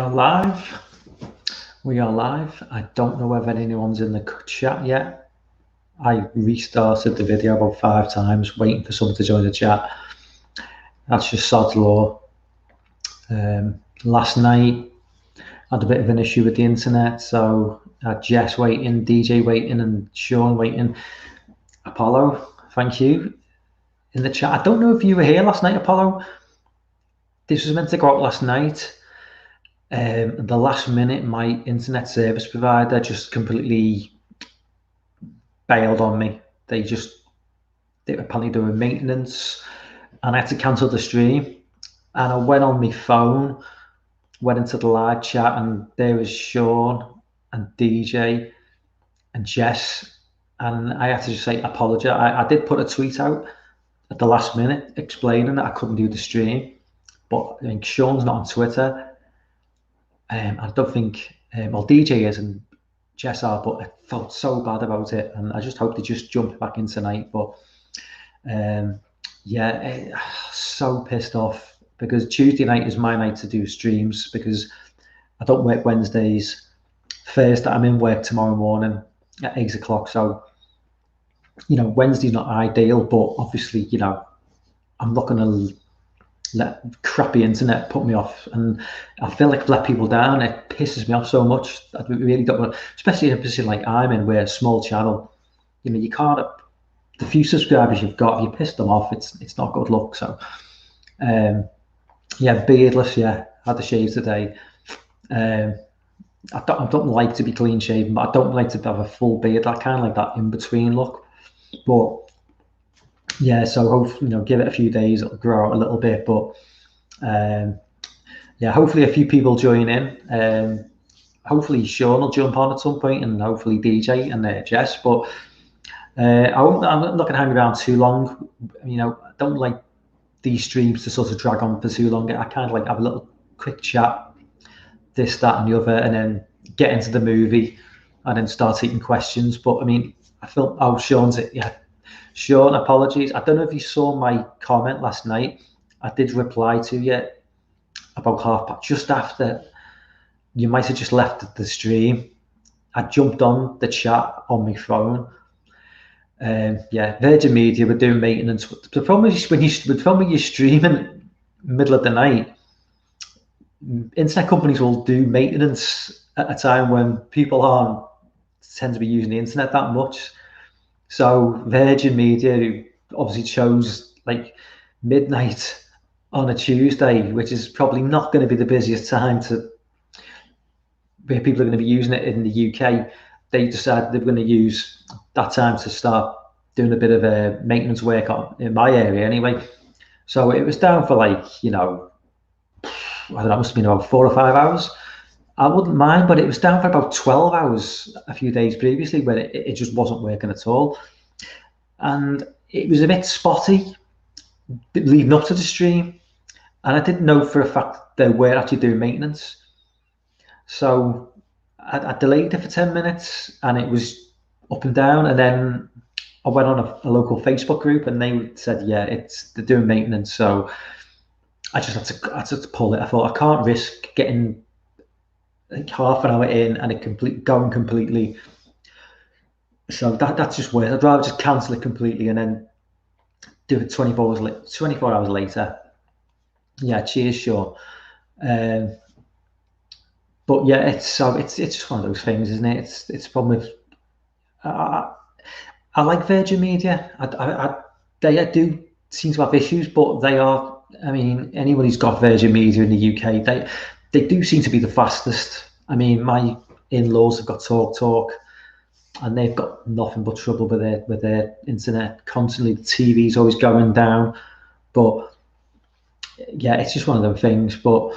are live. We are live. I don't know whether anyone's in the chat yet. I restarted the video about 5 times, waiting for someone to join the chat. That's just sod's law. Last night, I had a bit of an issue with the internet, so I had Jess waiting, DJ waiting, and Sean waiting. Apollo, thank you. In the chat, I don't know if you were here last night, Apollo. This was meant to go out last night. The last minute, my internet service provider just completely bailed on me. They were apparently doing maintenance, and I had to cancel the stream. And I went on my phone, went into the live chat, and there was Sean and DJ and Jess, and I had to just say apologize. I did put a tweet out at the last minute explaining that I couldn't do the stream, but I think Sean's not on Twitter. I don't think, well, DJ is and Jess are, but I felt so bad about it, and I just hope they just jump back in tonight. But so pissed off, because Tuesday night is my night to do streams, because I don't work Wednesdays. Thursday, I'm in work tomorrow morning at 8 o'clock. So, Wednesday's not ideal, but obviously, I'm not going to let crappy internet put me off, and I feel like I've let people down. It pisses me off so much. I really don't want, especially in a position like I'm in, where a small channel, you can't, the few subscribers you've got, if you piss them off, it's not good luck. So beardless, had to shave today. I don't like to be clean shaven, but I don't like to have a full beard. I kind of like that in between look. But so hopefully, give it a few days, it'll grow out a little bit. But hopefully a few people join in. Hopefully Sean will jump on at some point, and hopefully DJ and Jess. But I'm not going to hang around too long. I don't like these streams to sort of drag on for too long. I kind of like have a little quick chat, this, that, and the other, and then get into the movie, and then start taking questions. But I feel, Sean's it, Sean, apologies. I don't know if you saw my comment last night. I did reply to you about half past, just after you might have just left the stream. I jumped on the chat on my phone. Virgin Media were doing maintenance. The problem is when you're streaming middle of the night, internet companies will do maintenance at a time when people aren't tend to be using the internet that much. So Virgin Media, who obviously chose like midnight on a Tuesday, which is probably not going to be the busiest time where people are going to be using it in the UK, they decided they were going to use that time to start doing a bit of maintenance work in my area anyway. So it was down for I don't know, it must have been about 4 or 5 hours. I wouldn't mind, but it was down for about 12 hours a few days previously, where it just wasn't working at all. And it was a bit spotty leading up to the stream. And I didn't know for a fact they were actually doing maintenance. So I delayed it for 10 minutes, and it was up and down. And then I went on a local Facebook group, and they said, they're doing maintenance. So I just had to pull it. I thought, I can't risk getting half an hour in and it going completely. So that's just weird. I'd rather just cancel it completely and then do it 24 hours later. Cheers, Sean. But it's just one of those things, isn't it? It's a problem with. I like Virgin Media. They do seem to have issues, but they are. Anyone who's got Virgin Media in the UK, they do seem to be the fastest. My in-laws have got Talk, and they've got nothing but trouble with their internet. Constantly, the TV's always going down. But it's just one of them things. But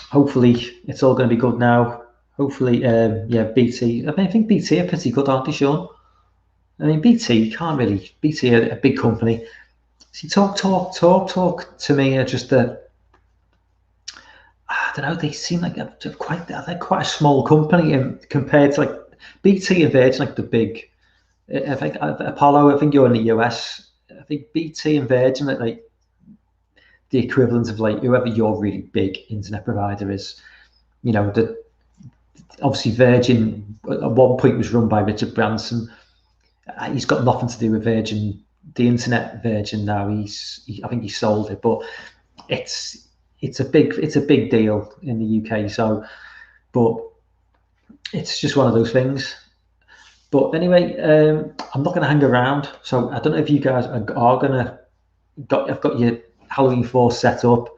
hopefully, it's all going to be good now. Hopefully, BT. I think BT are pretty good, aren't they, Sean? BT can't really. BT are a big company. See, Talk to me are just I don't know. They seem like they're quite a small company, and compared to like BT and Virgin, like the big. I think Apollo. I think you're in the US. I think BT and Virgin, like the equivalent of like whoever your really big internet provider is. You know, obviously Virgin at one point was run by Richard Branson. He's got nothing to do with Virgin, the internet Virgin now. I think he sold it, but it's a big deal in the UK. So, but it's just one of those things. But anyway, I'm not going to hang around. So I don't know if you guys are going to I've got your Halloween 4 set up.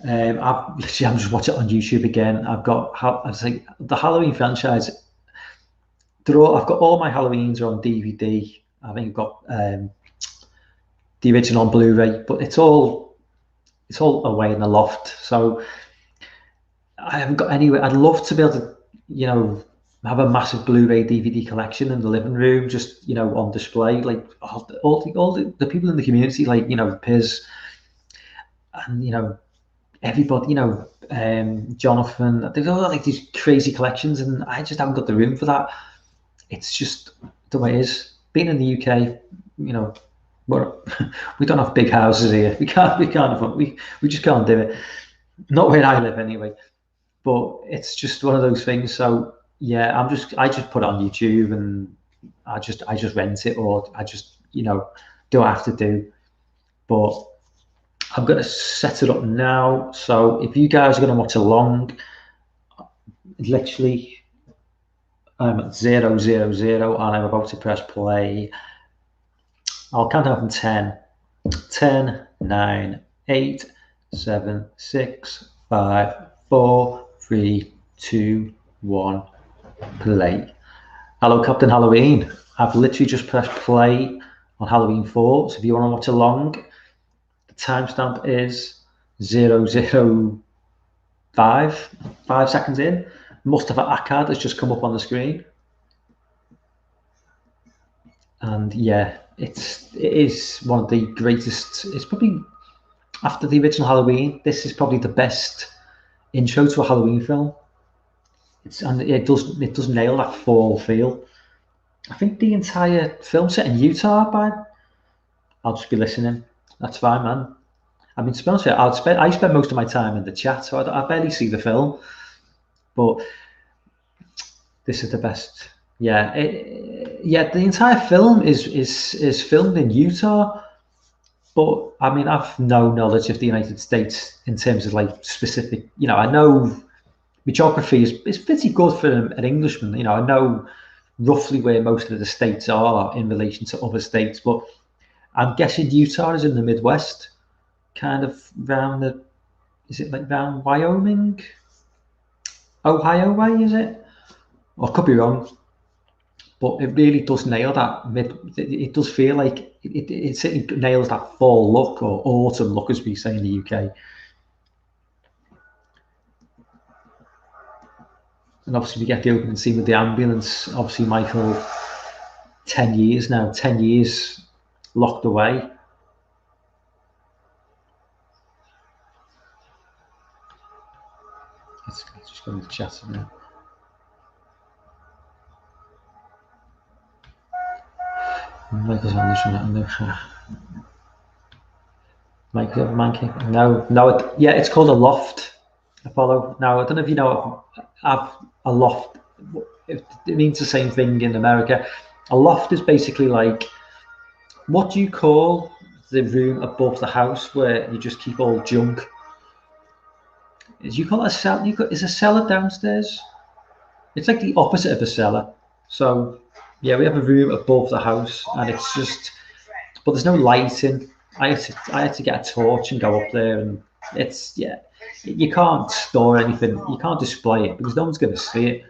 I'm just watching it on YouTube again. I've got the Halloween franchise. I've got all my Halloweens are on DVD. I think I've got the original on Blu-ray, but it's all away in the loft. So I haven't got anywhere. I'd love to be able to, you know, have a massive Blu-ray DVD collection in the living room, just, you know, on display. Like all the people in the community, like, you know, Piz and, you know, everybody, you know, Jonathan. They've all got like these crazy collections, and I just haven't got the room for that. It's just the way it is. Being in the UK, you know, we don't have big houses here. We just can't do it. Not where I live anyway. But it's just one of those things. So yeah, I just put it on YouTube, and I just rent it, or I just, you know, do what I have to do. But I'm going to set it up now. So if you guys are going to watch along, literally I'm at 000 and I'm about to press play. I'll count down from 10. 10, 9, 8, 7, 6, 5, 4, 3, 2, 1, play. Hello, Captain Halloween. I've literally just pressed play on Halloween 4. So if you want to watch along, the timestamp is 005, 5 seconds in. Mustafa Akkad has just come up on the screen. And yeah, it is one of the greatest. It's probably, after the original Halloween, this is probably the best intro to a Halloween film. It does nail that fall feel. I think the entire film set in Utah. I'll just be listening. That's fine, man. I mean, to be honest with you, I spend most of my time in the chat, so I barely see the film. But this is the best. Yeah, the entire film is filmed in Utah. But I mean, I've no knowledge of the United States in terms of like specific. You know, I know my geography is pretty good for an Englishman. You know, I know roughly where most of the states are in relation to other states. But I'm guessing Utah is in the Midwest, kind of round is it like round Wyoming? Ohio way, is it? Or I could be wrong, but it really does nail that it does feel like it certainly nails that fall look, or autumn look, as we say in the UK. And obviously we get the opening scene with the ambulance. Obviously Michael, 10 years now, 10 years locked away. Let's just go into the chat now. Michael's on this one. No. Yeah, it's called a loft, Apollo. Now I don't know if you know. I've a loft. It means the same thing in America. A loft is basically like, what do you call the room above the house where you just keep all junk? You call it a cell? Is a cellar downstairs? It's like the opposite of a cellar. So yeah, we have a room above the house, and it's just, but there's no lighting. I had to get a torch and go up there, and it's, yeah, you can't store anything. You can't display it because no one's going to see it,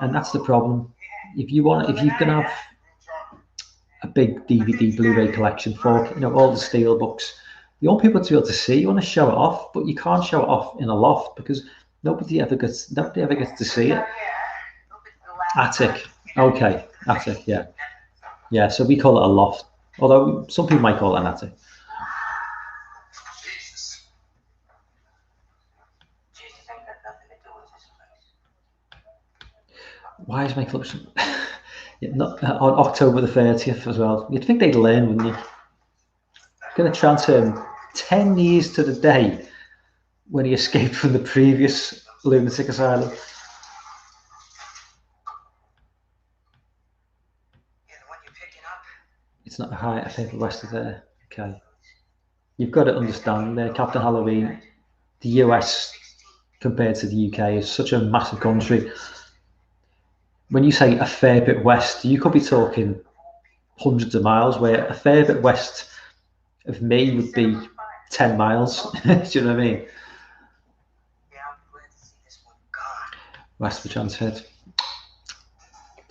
and that's the problem. If you can have a big DVD Blu-ray collection for, you know, all the steel books, you want people to be able to see. You want to show it off, but you can't show it off in a loft because nobody ever gets to see it. Attic. Okay, attic, yeah. Yeah, so we call it a loft, although some people might call it an attic. Why is my club not on October the 30th as well? You'd think they'd learn, wouldn't you? Going to transfer 10 years to the day when he escaped from the previous lunatic asylum. It's not a height, I think the West is there. Okay. You've got to understand there, Captain Halloween, the US compared to the UK is such a massive country. When you say a fair bit west, you could be talking hundreds of miles, where a fair bit west of me would be 10 miles. Do you know what I mean? West of transferred.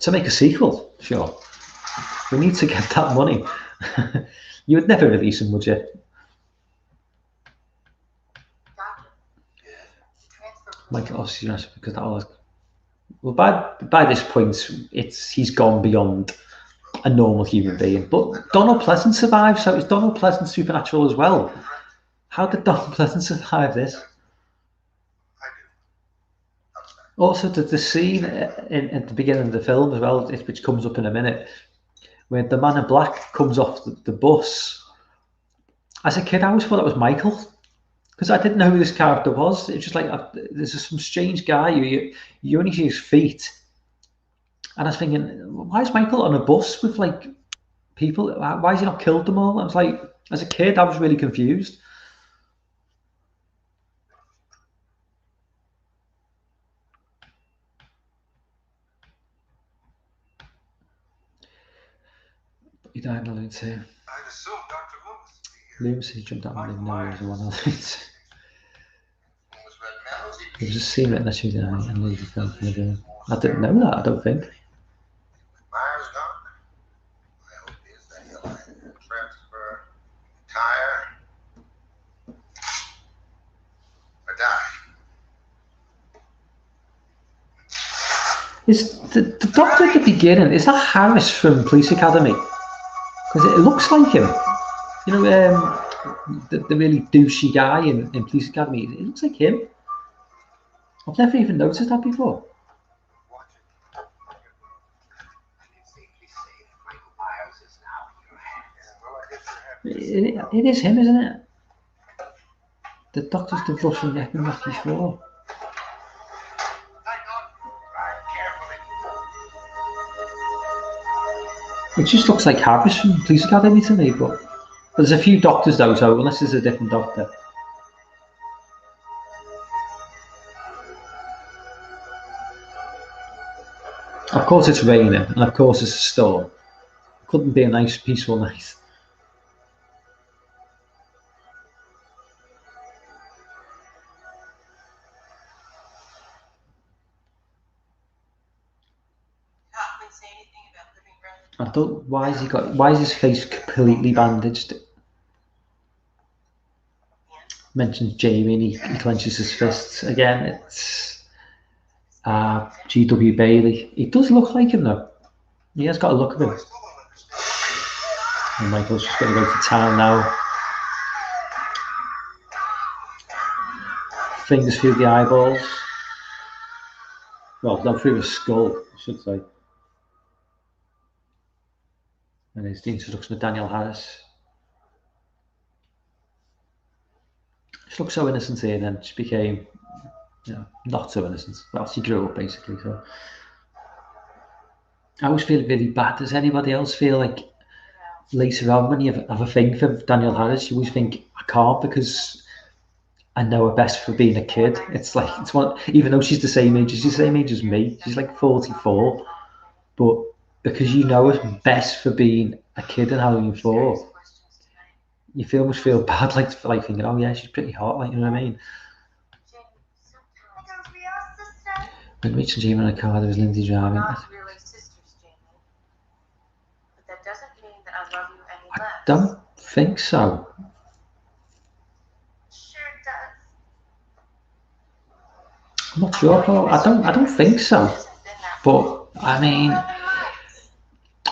To make a sequel, sure. We need to get that money. You would never release them, would you? Michael, obviously, because that was. Well, by this point, he's gone beyond a normal human being. But Donald Pleasant survived, so is Donald Pleasant supernatural as well? How did Donald Pleasant survive this? Also, the scene at the beginning of the film as well, which comes up in a minute, where the man in black comes off the bus. As a kid, I always thought that was Michael, because I didn't know who this character was. It's just like, there's some strange guy, you only see his feet. And I was thinking, why is Michael on a bus with like people? Why has he not killed them all? I was like, as a kid, I was really confused. He died in a lunacy. I'd assume Dr. Lunacy jumped out and didn't know he was the one else. There was a scene written that Tuesday night and leave the film from the room. I didn't know that, I don't think. Myers gone. My hope is that he'll either transfer, retire, or die. Is the doctor at the beginning, is that Harris from Police Academy? Because it looks like him. You know, the really douchey guy in Police Academy, it looks like him. I've never even noticed that before. It is him, isn't it? The doctor's the Russian weapon back before. It just looks like Harris from Police Academy to me, but there's a few doctors though, so unless there's a different doctor. Of course it's raining, and of course it's a storm. It couldn't be a nice, peaceful night. I don't. Why is his face completely bandaged? Mentions Jamie, and he clenches his fists again. It's G.W. Bailey. He does look like him though. He has got a look of him. And Michael's just going to go to town now. Fingers through the eyeballs. Well, no, through the skull, I should say. And it's the introduction of Daniel Harris. She looked so innocent here, then she became, you know, not so innocent. Well, she grew up basically. So I always feel really bad. Does anybody else feel like later on when you have a thing for Daniel Harris, you always think, I can't because I know her best for being a kid. It's like, it's one, even though she's the same age as me, she's like 44, but because you know her best for being a kid in Halloween 4, you almost feel bad, like thinking, oh yeah, she's pretty hot, like, you know what I mean? When Rich and Jamie in a car, there was Lindsay driving. I don't think so. I'm not sure, Paul. I don't think so. But I mean,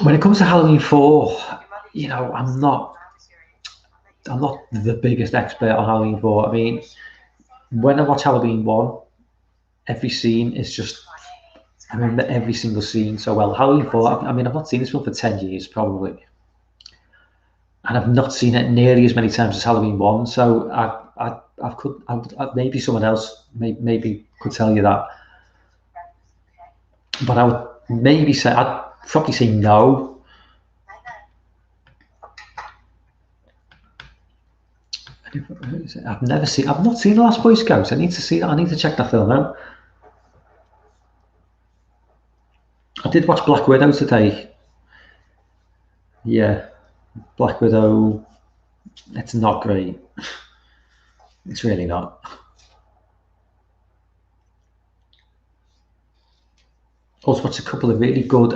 when it comes to Halloween 4, you know, I'm not the biggest expert on Halloween 4. I mean, when I watch Halloween 1, every scene is just, I remember every single scene so well. Halloween 4, I mean, I've not seen this film for 10 years probably. and I've not seen it nearly as many times as Halloween 1. So maybe someone else maybe could tell you that, but I would maybe say I'd probably say no. I've not seen The Last Boy Scout. I need to see that. I need to check that film out. I did watch Black Widow today. Yeah, Black Widow. It's not great. It's really not. Also watched a couple of really good.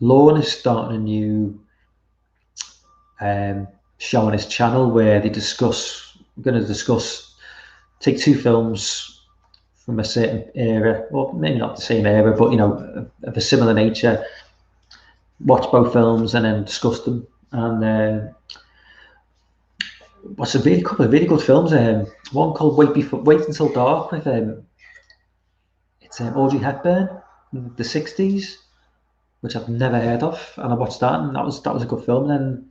Lorne is starting a new show on his channel where they take two films from a certain era, or maybe not the same era, but of a similar nature, watch both films and then discuss them. And watched a couple of really good films. One called Wait Until Dark with it's Audrey Hepburn in the 60s, which I've never heard of, and I watched that, and that was a good film. And then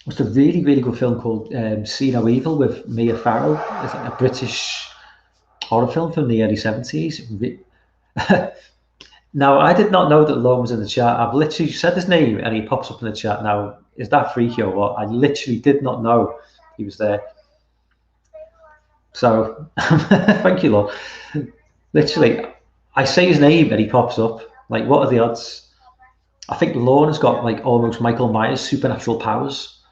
watched a really, really good film called See No Evil with Mia Farrow. It's like a British horror film from the early 70s. Now, I did not know that Lorne was in the chat. I've literally said his name and he pops up in the chat. Now, is that freaky or what? I literally did not know he was there. So, thank you, Lorne. Literally, I say his name and he pops up. Like, what are the odds? I think Lorne has got like almost Michael Myers' supernatural powers.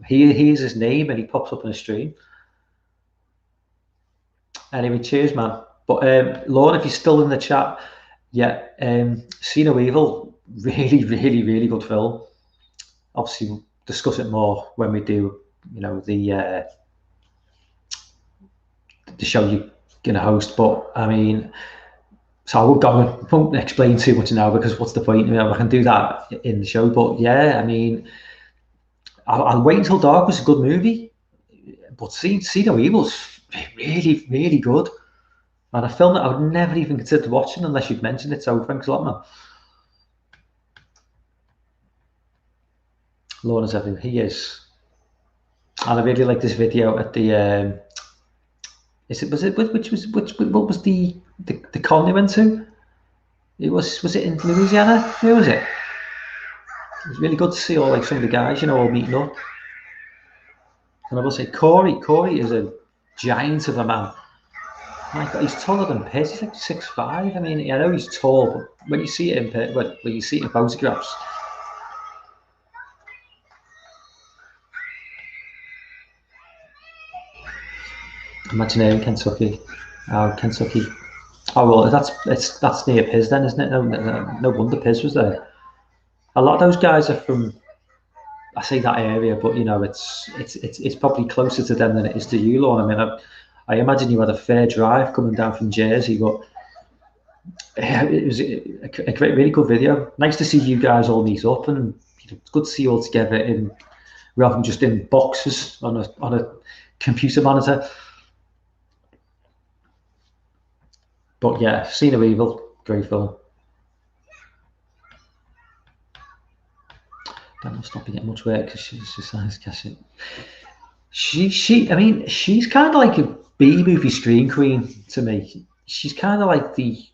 He hears his name and he pops up in a stream. Anyway, cheers, man. But Lorne, if you're still in the chat, yeah, See No Evil, really, really, really good film. Obviously, we'll discuss it more when we do, the show you're going to host. But I mean, so I won't explain too much now, because what's the point? I can do that in the show. But yeah, I mean, I'll Wait Until Dark was a good movie, but See No Evil's really, really good. And a film that I would never even consider watching unless you'd mentioned it. So thanks a lot, man. Lorne is everything. He is. And I really like this video at the what was the con they went to? Was it in Louisiana? Where was it? It was really good to see all some of the guys, all meeting up. And I will say Corey is a giant of a man. My God, he's taller than Piz. He's like 6'5". I mean, I know he's tall, but when you see it when you see it in photographs, Imaginary Kentucky. Kentucky. Oh well, that's near Piz then, isn't it? No wonder Piz was there. A lot of those guys are from, I say that area, but it's probably closer to them than it is to you, Lorne. I mean, I imagine you had a fair drive coming down from Jersey, but yeah, it was a great, really good video. Nice to see you guys all meet up, and it's good to see you all together rather than just in boxes on a computer monitor. But yeah, See No Evil, great film. That must not be getting much work because she's just nice, Cassie. I mean, she's kind of like a B-movie screen queen to me. She's kind of like the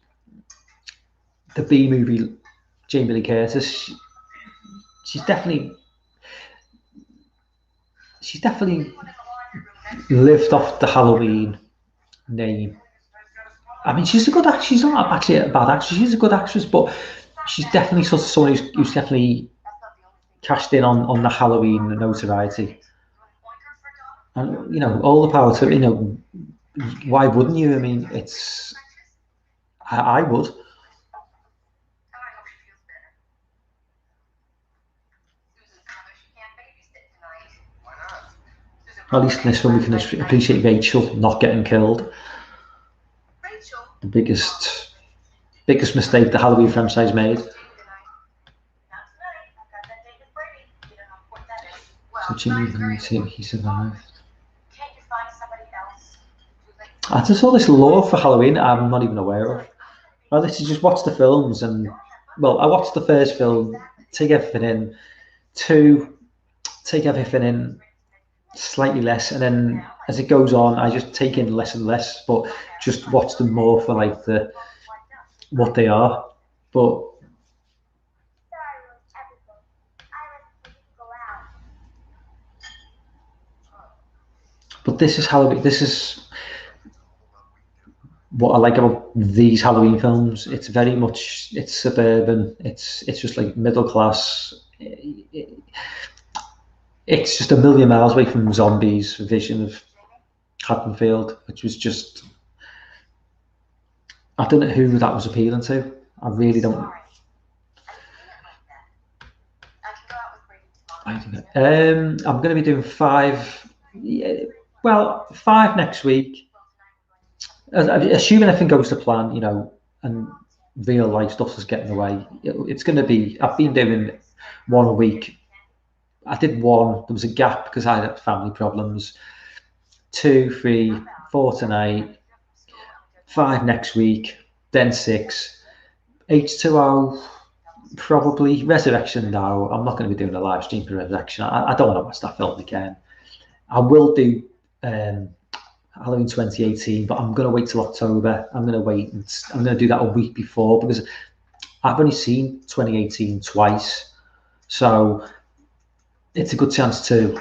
B-movie Jamie Lee Curtis. She's definitely lived off the Halloween name. I mean, she's a good actress. She's not actually a bad actress. She's a good actress, but she's definitely sort of someone who's definitely cashed in on the Halloween notoriety. And all the power to why wouldn't you? I mean, I would. At least in this one we can appreciate Rachel not getting killed. The biggest mistake the Halloween franchise made. So Jimmy, he survived. I just saw this lore for Halloween I'm not even aware of. I literally just watched the films, and I watched the first film, take everything in. 2, take everything in slightly less, and then as it goes on, I just take in less and less, but just watch them more for like what they are. But this is Halloween. This is what I like about these Halloween films. It's very much, it's suburban. It's just like middle class. It's just a million miles away from Zombies' vision of Haddonfield, which was just, I don't know who that was appealing to. I really don't. I'm going to be doing 5. Well, 5 next week. Assuming everything goes to plan, and real life stuff is getting away. It's going to be. I've been doing 1 a week. I did 1. There was a gap because I had family problems. 2, 3, 4 tonight. 5 next week. Then 6. H2O. Probably Resurrection now. I'm not going to be doing a live stream for Resurrection. I don't want to watch that film again. I will do Halloween 2018, but I'm going to wait till October. I'm going to wait, and I'm going to do that a week before, because I've only seen 2018 twice. So it's a good chance to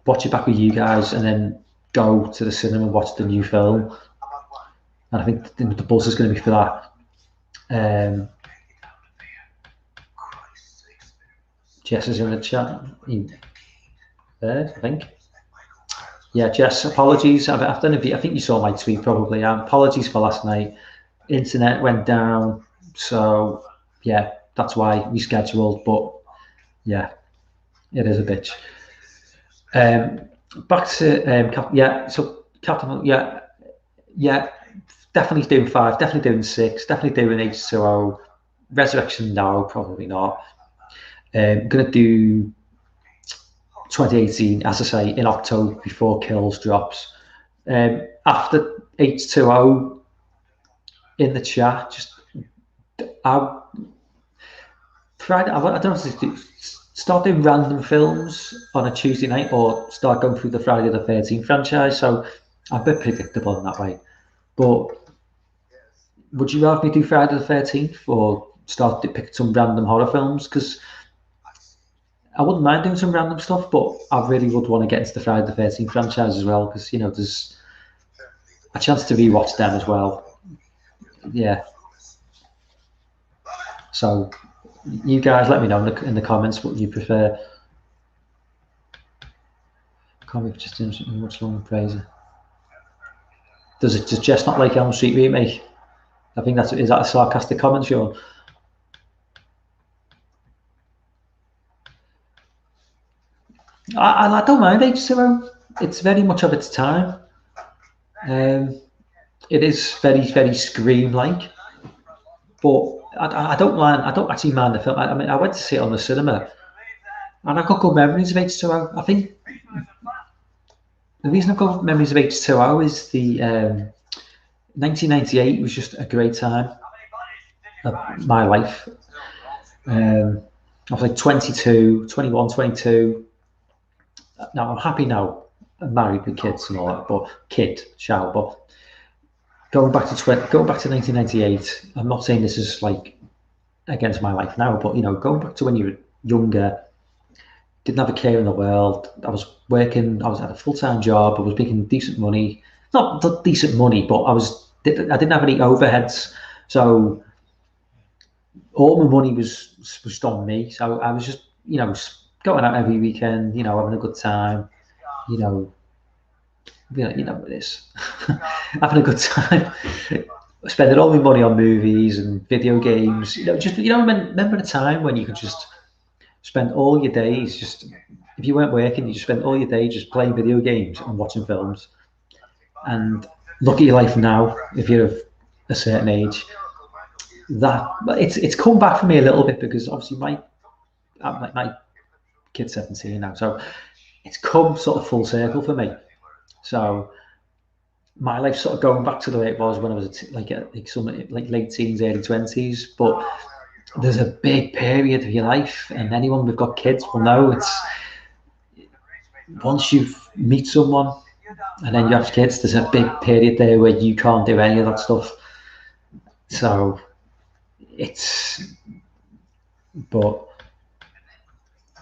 watch it back with you guys and then go to the cinema and watch the new film. And I think the buzz is going to be for that. Jess is in the chat. There, I think. Yeah, Jess, apologies. I think you saw my tweet probably. Apologies for last night. Internet went down. So, yeah, that's why we scheduled. But, yeah, it is a bitch. Back to, so Captain, definitely doing 5, definitely doing 6, definitely doing H2O. Resurrection now, probably not. I'm going to do 2018, as I say, in October before Kills drops. After H2O in the chat, Friday, I don't know if to start doing random films on a Tuesday night or start going through the Friday the 13th franchise. So I'm a bit predictable in that way. But would you rather me do Friday the 13th or start to pick some random horror films? Because I wouldn't mind doing some random stuff, but I really would want to get into the Friday the 13th franchise as well, because there's a chance to rewatch them as well. Yeah. So you guys let me know in the comments what you prefer. Can't be just doing something much longer praise. Does Jess not like Elm Street remake? I think is that a sarcastic comment, Sean? I don't mind H2O. It's very much of its time. It is very, very Scream-like, but I don't actually mind the film. I mean, I went to see it on the cinema, and I've got good memories of H2O. I think the reason I've got memories of H2O is the 1998 was just a great time of my life. I was like 22, 21, 22. Now I'm happy now, I'm married with kids and all that, but going back to 1998, I'm not saying this is like against my life now, but going back to when you were younger, didn't have a care in the world. I was working, I was at a full-time job, I was making decent money, not decent money, but I didn't have any overheads, so all my money was on me. So I was just going out every weekend, having a good time, this, having a good time, spending all my money on movies and video games. Remember the time when you could just spend all your days if you weren't working, you just spent all your day just playing video games and watching films. And look at your life now, if you're of a certain age. It's come back for me a little bit, because obviously my kid's 17 now, so it's come sort of full circle for me. So my life's sort of going back to the way it was when I was like late teens, early 20s. But there's a big period of your life, and anyone who've got kids will know once you meet someone and then you have kids, there's a big period there where you can't do any of that stuff. So but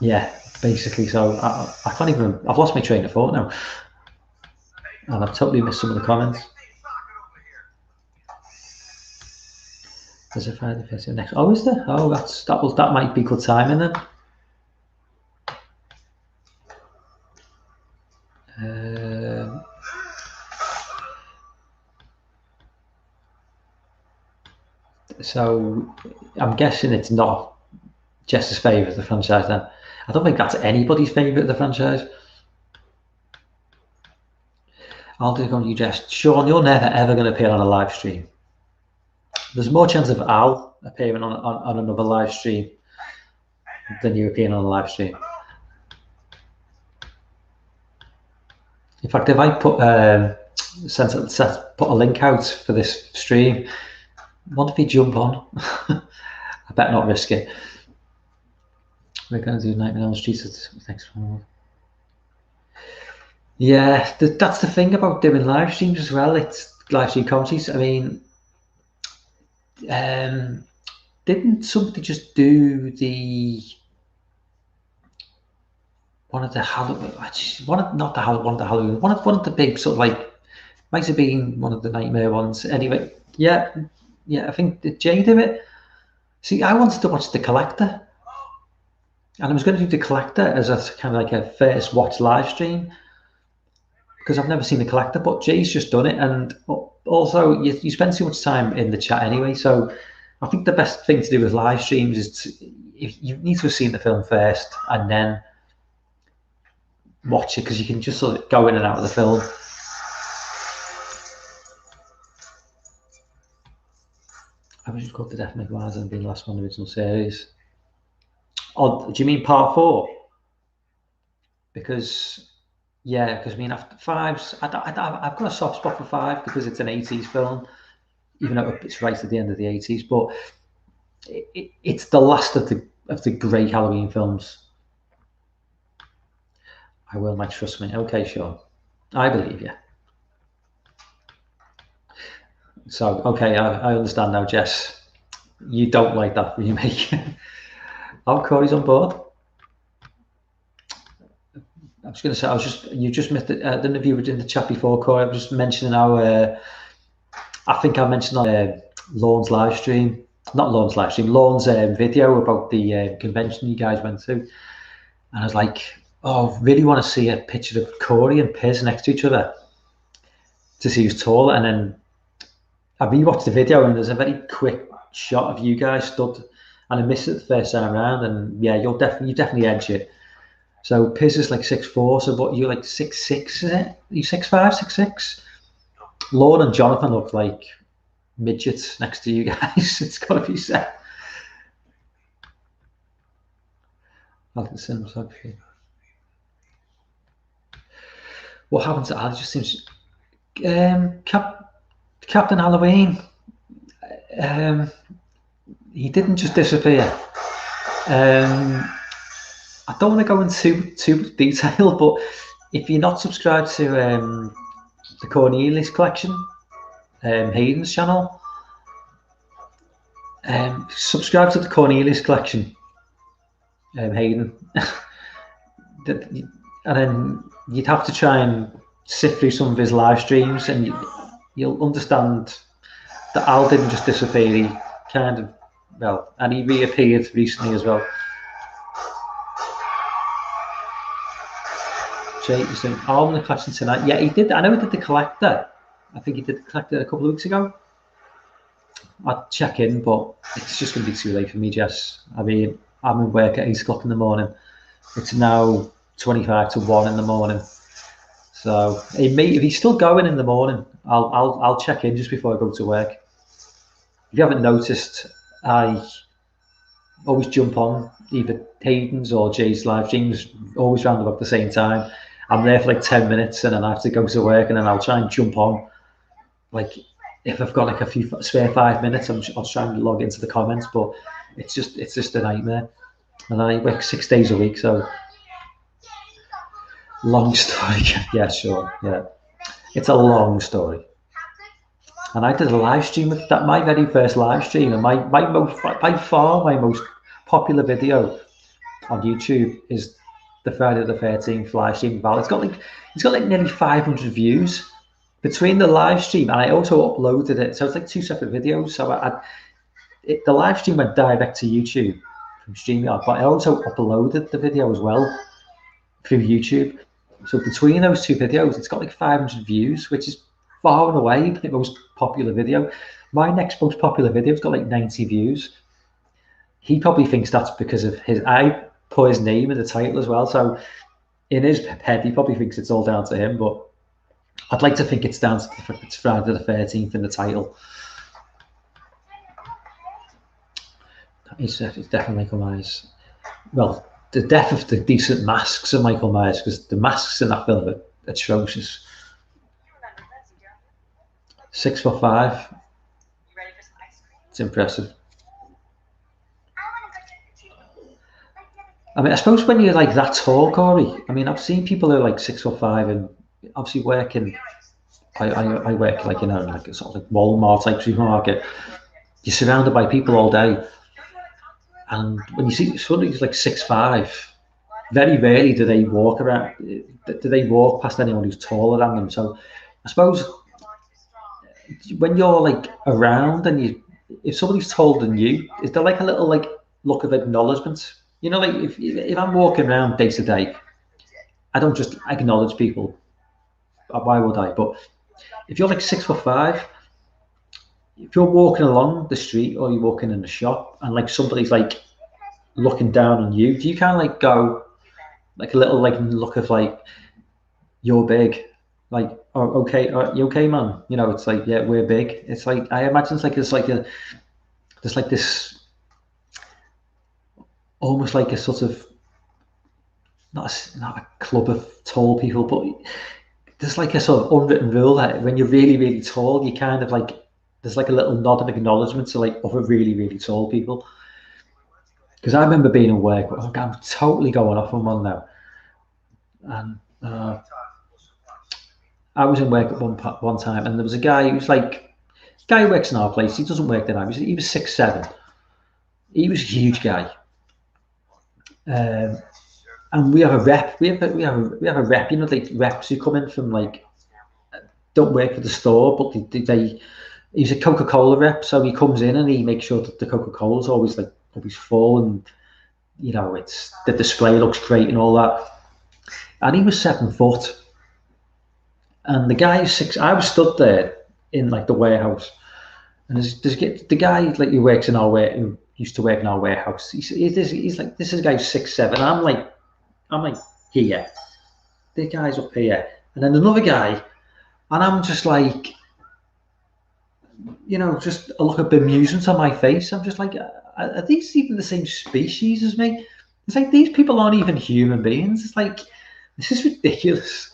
yeah, basically. So I can't even. I've lost my train of thought now, and I've totally missed some of the comments. There's a Friday the next. Oh, is there? Oh, that might be good timing then. So I'm guessing it's not Jess's favourite of the franchise then. I don't think that's anybody's favourite of the franchise. I'll do on you, Jess. Sean, you're never ever going to appear on a live stream. There's more chance of Al appearing on another live stream than you appearing on a live stream. In fact, if I put put a link out for this stream, what if he jump on? I better not risk it. We're going to do Nightmare on Elm Street next one. Yeah, that's the thing about doing live streams as well. It's live stream comedies. I mean, didn't somebody just do one of the Halloween? One of the big sort of like, might have been one of the Nightmare ones. Anyway, yeah, I think did Jay do it? See, I wanted to watch The Collector, and I was going to do The Collector as a kind of like a first watch live stream, because I've never seen The Collector, but Jay's just done it, and also you spend too much time in the chat anyway. So I think the best thing to do with live streams is if you need to have seen the film first and then watch it, because you can just sort of go in and out of the film. I wish it called The Death Make Wise and being the last one of the original series. Oh, do you mean part 4? Because I mean, after 5's, I've got a soft spot for 5 because it's an 80s film, even though it's right at the end of the 80s. But it's the last of the great Halloween films. I will, Mike, trust me. Okay, sure. I believe you. So, okay, I understand now, Jess. You don't like that remake. Oh, Corey's on board. I was going to say, you just missed it. I don't know if you were in the chat before, Corey. I was just mentioning how, I think I mentioned on Lorne's live stream, not Lorne's live stream, Lorne's video about the convention you guys went to. And I was like, oh, really want to see a picture of Corey and Piz next to each other to see who's taller. And then I rewatched the video, and there's a very quick shot of you guys stood, and I missed it the first time around. And yeah, you definitely edge it. So Piz is like 6'4", so what, you're like 6'6", is it? Are you 6'5", 6'6"? Lorne and Jonathan look like midgets next to you guys. It's got to be said. I like the cinematography. What happened to Ali? Just seems Captain Halloween. He didn't just disappear. I don't want to go into too detail, but if you're not subscribed to the Cornelius Collection, Hayden's channel, subscribe to the Cornelius Collection, Hayden, and then you'd have to try and sift through some of his live streams, and you'll understand that Al didn't just disappear. He kind of, well, and he reappeared recently as well. Jay is doing all in the collection tonight. Yeah, he did. I know he did The Collector. I think he did The Collector a couple of weeks ago. I'd check in, but it's just going to be too late for me, Jess. I mean, I'm in work at 8 o'clock in the morning. It's now 25 to 1 in the morning. So if he's still going in the morning, I'll check in just before I go to work. If you haven't noticed, I always jump on either Hayden's or Jay's live streams, always round about the same time. I'm there for like 10 minutes, and then I have to go to work, and then I'll try and jump on. Like, if I've got like a few spare 5 minutes, I'll try and log into the comments, but it's just a nightmare. And I work 6 days a week, so Long story. Yeah, sure. Yeah, it's a long story. And I did a live stream with that, my very first live stream, and my most, by far, my most popular video on YouTube is the Friday the 13th live stream. Val, it's got like nearly 500 views between the live stream, and I also uploaded it, so it's like two separate videos. So the live stream went direct to YouTube from StreamYard, but I also uploaded the video as well through YouTube. So between those two videos, it's got like 500 views, which is far and away the most popular video. My next most popular video's got like 90 views. He probably thinks that's because of I put his name in the title as well. So in his head, he probably thinks it's all down to him, but I'd like to think it's down to it's Friday the 13th in the title. It's definitely Michael Myers. Well, the death of the decent masks of Michael Myers, because the masks in that film are atrocious. 6'5". It's impressive. I mean, I suppose when you're like that tall, Corey, I mean, I've seen people who are like 6'5" and obviously working. I work like, you know, like a sort of like Walmart type supermarket. You're surrounded by people all day. And when you see somebody who's like 6'5", very rarely do they walk around. Do they walk past anyone who's taller than them? So I suppose when you're like around and if somebody's taller than you, is there like a little like look of acknowledgement? You know, like if I'm walking around day to day, I don't just acknowledge people. Why would I? But if you're like 6'5", if you're walking along the street or you're walking in the shop and like somebody's like looking down on you, do you kind of like go like a little like look of like, you're big, like, oh, okay, you okay, man? You know, it's like, yeah, we're big. It's like, I imagine it's like there's like this almost like a sort of not a club of tall people, but there's like a sort of unwritten rule that when you're really, really tall, you kind of like, there's like a little nod of acknowledgement to like other really, really tall people. Because I remember being in work, but I'm totally going off on one now. And I was in work at one time, and there was a guy who's like, guy who works in our place. He doesn't work there now. He was 6'7". He was a huge guy. And we have a rep. We have a rep. You know, like reps who come in from like don't work for the store, but he's a Coca-Cola rep, so he comes in and he makes sure that the Coca-Cola is always full, and you know, it's the display looks great and all that. And he was 7 foot, and the guy is 6. I was stood there in like the warehouse, and there's the guy like who works in who used to work in our warehouse. He's like, this is a guy who's 6'7". I'm like here, the guy's up here, and then another guy, and I'm just like, you know, just a look of bemusement on my face. I'm just like, are these even the same species as me? It's like, these people aren't even human beings. It's like, this is ridiculous.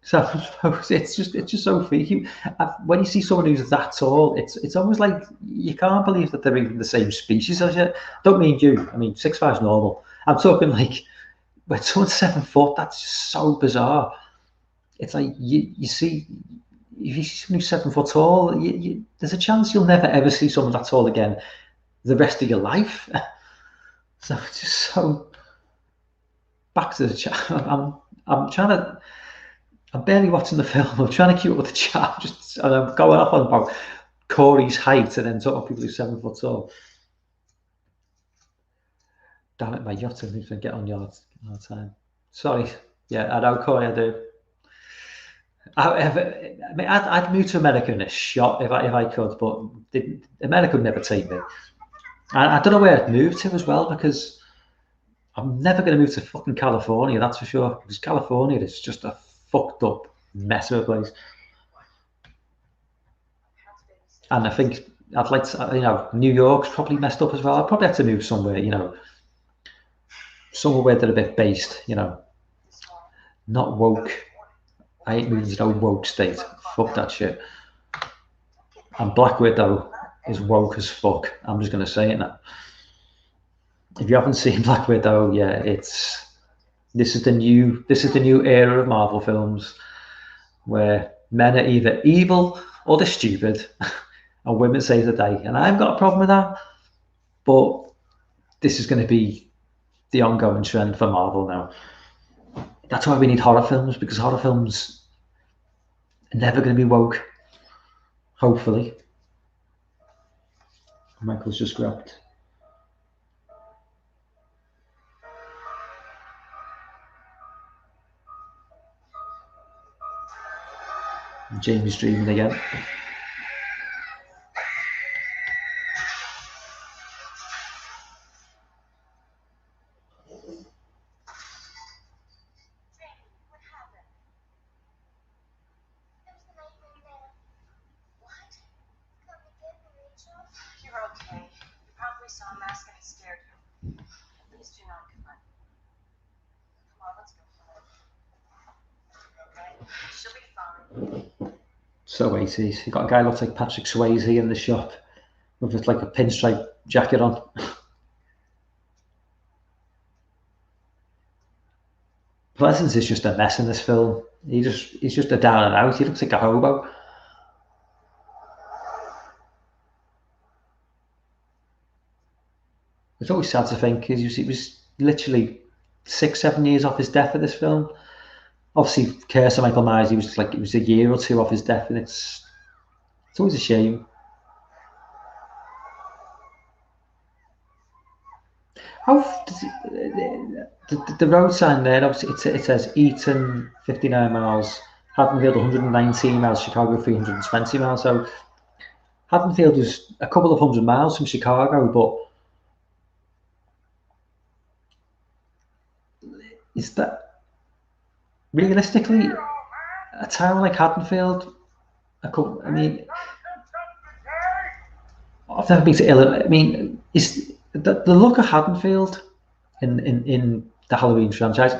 So I suppose it's just so freaky. When you see someone who's that tall, it's almost like you can't believe that they're even the same species as you. Don't mean you. I mean, 6'5" is normal. I'm talking like when someone's 7 foot, that's just so bizarre. It's like you see, if you see someone who's 7 foot tall, there's a chance you'll never ever see someone that tall again the rest of your life. So it's just so. Back to the chat. I'm trying to. I'm barely watching the film. I'm trying to keep up with the chat. And I'm going off on about Corey's height and then talking people who's 7 foot tall. Damn it, my yacht needs to get on your time. Sorry. Yeah, I know, Corey, I do. I'd move to America in a shot if I could, but America would never take me. I don't know where I'd move to as well, because I'm never going to move to fucking California, that's for sure. Because California is just a fucked up mess of a place. And I think I'd like to, you know, New York's probably messed up as well. I'd probably have to move somewhere, you know, somewhere where they're a bit based, you know, not woke. I ain't moving to no woke state. Fuck that shit. And Black Widow is woke as fuck. I'm just going to say it now. If you haven't seen Black Widow, yeah, it's This is the new era of Marvel films where men are either evil or they're stupid, and women save the day. And I've got a problem with that, but this is going to be the ongoing trend for Marvel now. That's why we need horror films, because horror films are never going to be woke. Hopefully. Michael's just grabbed. Jamie's dreaming again. So 80s. You got a guy who looks like Patrick Swayze in the shop with like a pinstripe jacket on. Pleasance is just a mess in this film. He's just a down and out. He looks like a hobo. It's always sad to think because he was literally 6-7 years off his death for this film. Obviously, Curse of Michael Myers, it was a year or two off his death, and it's always a shame. How the road sign there? Obviously, it says Eaton 59 miles, Haddonfield 119 miles, Chicago 320 miles. So Haddonfield was a couple of hundred miles from Chicago, but is that realistically a town like Haddonfield? I mean, I've never been to Illinois. I mean, is the look of Haddonfield in the Halloween franchise,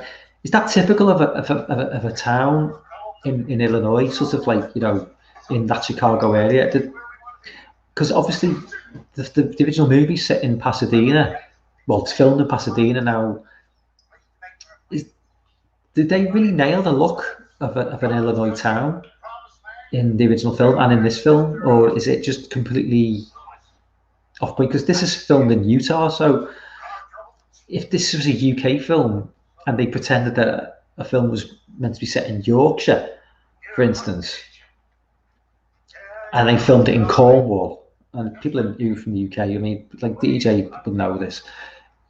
is that typical of a town in Illinois, sort of like, you know, in that Chicago area? Because obviously the original movie set in Pasadena, well, it's filmed in Pasadena now. Did they really nail the look of an Illinois town in the original film and in this film, or is it just completely off point? Because this is filmed in Utah, so if this was a UK film and they pretended that a film was meant to be set in Yorkshire, for instance, and they filmed it in Cornwall, and people who from the UK, I mean, like DJ would know this,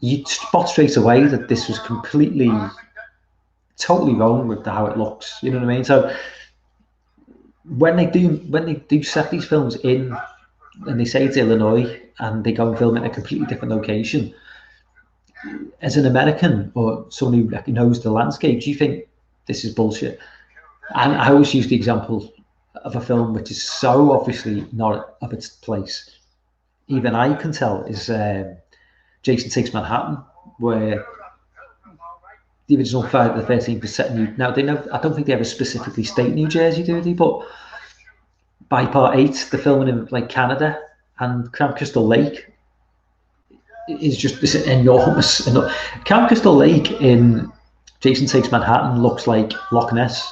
you'd spot straight away that this was completely, totally wrong with how it looks. You know what I mean? So when they do set these films in, and they say it's Illinois, and they go and film it in a completely different location, as an American or someone who knows the landscape, do you think this is bullshit? And I always use the example of a film which is so obviously not of its place, even I can tell, is Jason Takes Manhattan, where the original Friday the 13th was set in now. I don't think they ever specifically state New Jersey, do they? But by part 8, they're filming in like Canada, and Camp Crystal Lake is just this enormous. Camp Crystal Lake in Jason Takes Manhattan looks like Loch Ness.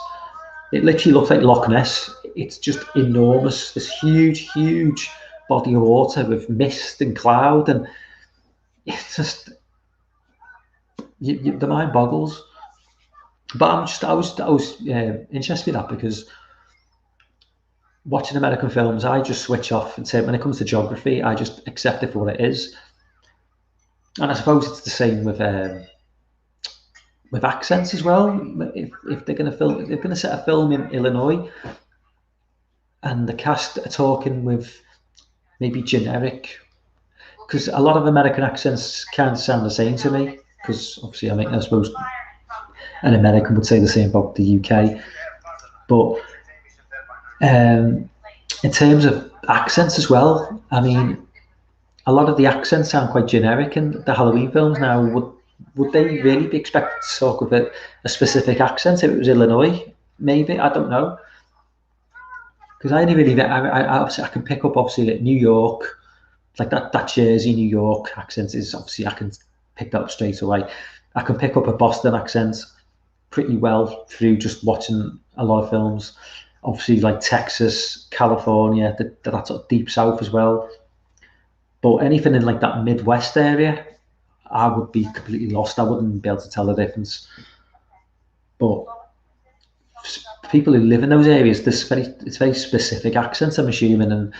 It literally looks like Loch Ness. It's just enormous. This huge, huge body of water with mist and cloud, and it's just the mind boggles. But I was interested in that because watching American films, I just switch off and say, when it comes to geography, I just accept it for what it is. And I suppose it's the same with accents as well. If they're going to set a film in Illinois, and the cast are talking with maybe generic, because a lot of American accents can't sound the same to me. Because obviously, I suppose an American would say the same about the UK. But in terms of accents as well, I mean, a lot of the accents sound quite generic in the Halloween films now. Would they really be expected to talk with a specific accent if it was Illinois? Maybe, I don't know. Because I only really, I can pick up obviously at New York, like that Jersey, New York accent is obviously, I can pick that up straight away. I can pick up a Boston accent pretty well through just watching a lot of films. Obviously, like Texas, California, that sort of deep south as well. But anything in like that Midwest area, I would be completely lost. I wouldn't be able to tell the difference. But people who live in those areas, it's very specific accents, I'm assuming, and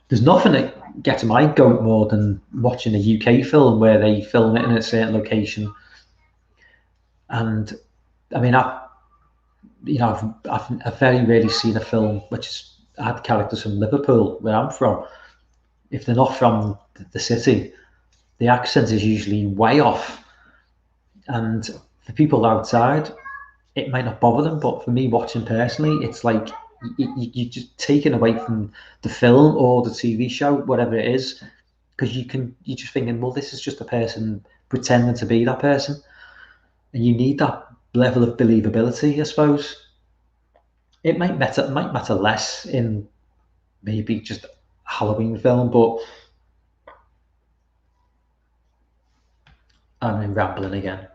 there's nothing that gets my goat more than watching a UK film where they film it in a certain location. And I mean, I've very rarely seen a film which has had characters from Liverpool, where I'm from. If they're not from the city, the accent is usually way off. And for people outside, it might not bother them, but for me watching personally, it's like you just taken away from the film or the TV show, whatever it is, because you're just thinking, well, this is just a person pretending to be that person, and you need that level of believability, I suppose. It might matter less in maybe just a Halloween film, but I'm rambling again.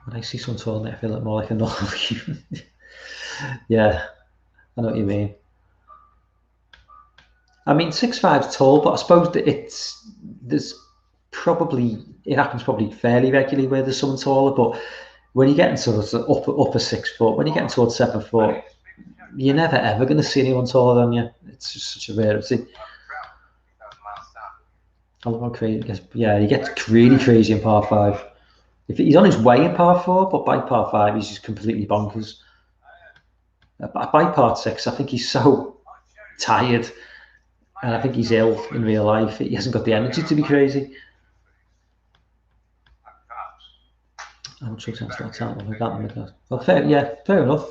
When I see someone taller, I feel like more like a normal human. Yeah, I know what you mean. I mean, 6'5" tall, but I suppose that it happens probably fairly regularly where there's someone taller. But when you get into sort of upper 6 foot, when you're getting towards 7 foot, you're never ever going to see anyone taller than you. It's just such a rarity. I love how crazy it gets. Yeah, he gets really crazy in par five. If he's on his way in par four, but by par five, he's just completely bonkers. By par six, I think he's so tired, and I think he's ill in real life. He hasn't got the energy to be crazy. I'm sure sounds like that. Well, fair enough.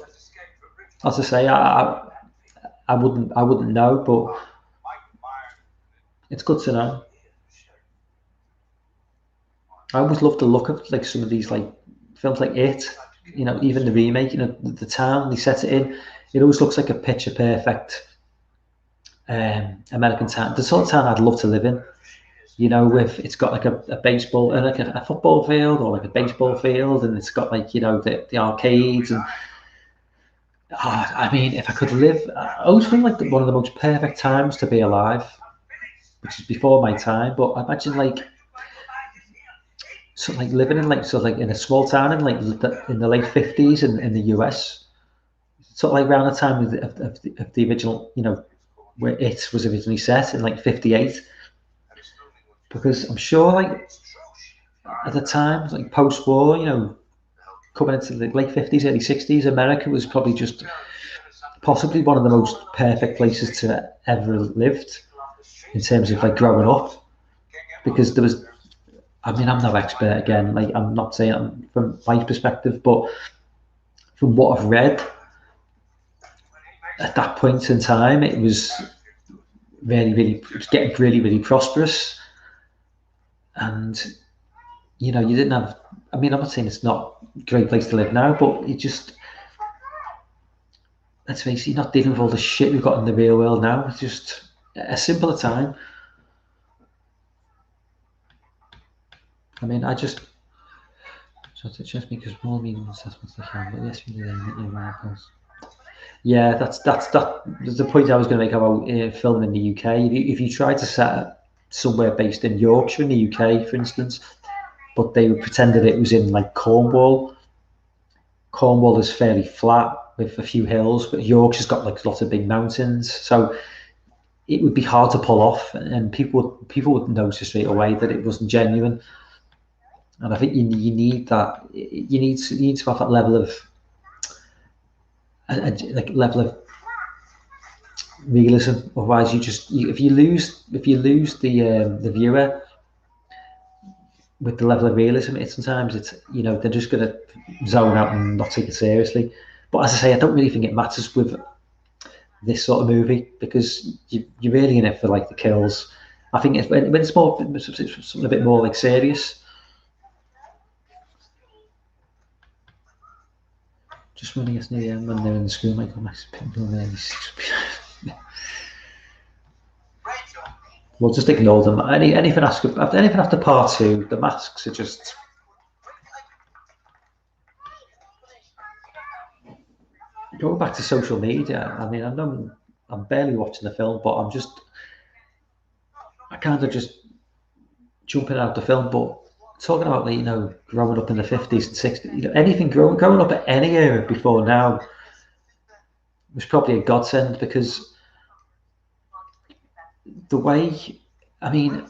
As I say, I wouldn't know, but it's good to know. I always love the look of like some of these like films like It, even the remake, the town they set it in, it always looks like a picture perfect American town, the sort of town I'd love to live in. With it's got like a baseball and like a football field or like a baseball field, and it's got like the arcades and I mean, if I could live, I always feel like one of the most perfect times to be alive, which is before my time. But I imagine like sort of like living in like sort of like in a small town in like in the late 50s in the US, sort of like around the time of the original, where it was originally set in like 58. Because I'm sure like at the time, like post-war, coming into the late 50s, early 60s, America was probably just possibly one of the most perfect places to ever lived in terms of like growing up, because there was, I mean, I'm no expert again, like I'm not saying from my perspective, but from what I've read, at that point in time, it was it was getting really, really prosperous. And, you didn't have, I mean, I'm not saying it's not a great place to live now, but let's face it, you're not dealing with all the shit we've got in the real world now. It's just a simpler time. I mean, so to just because more meaning assessments they can, but yes, we do miracles. Yeah, that's the point I was going to make about filming in the UK. If you try to set somewhere based in Yorkshire in the UK, for instance, but they pretended it was in like Cornwall. Cornwall is fairly flat with a few hills, but Yorkshire's got like lots of big mountains, so it would be hard to pull off, and people would notice straight away that it wasn't genuine. And I think you need that. You need to have that level of realism. Otherwise, if you lose the viewer with the level of realism, sometimes it's they're just going to zone out and not take it seriously. But as I say, I don't really think it matters with this sort of movie, because you're really in it for like the kills. I think when it's something a bit more like serious. Just when I guess near the end, when they're in the school, Michael Max people there. we'll just ignore them. Anything after part 2, the masks are just. Going back to social media, I mean, I know I'm barely watching the film, but I kind of just jumping out the film, but talking about, like, you know, growing up in the 50s and 60s, you know, anything growing up at any era before now was probably a godsend, because the way, I mean,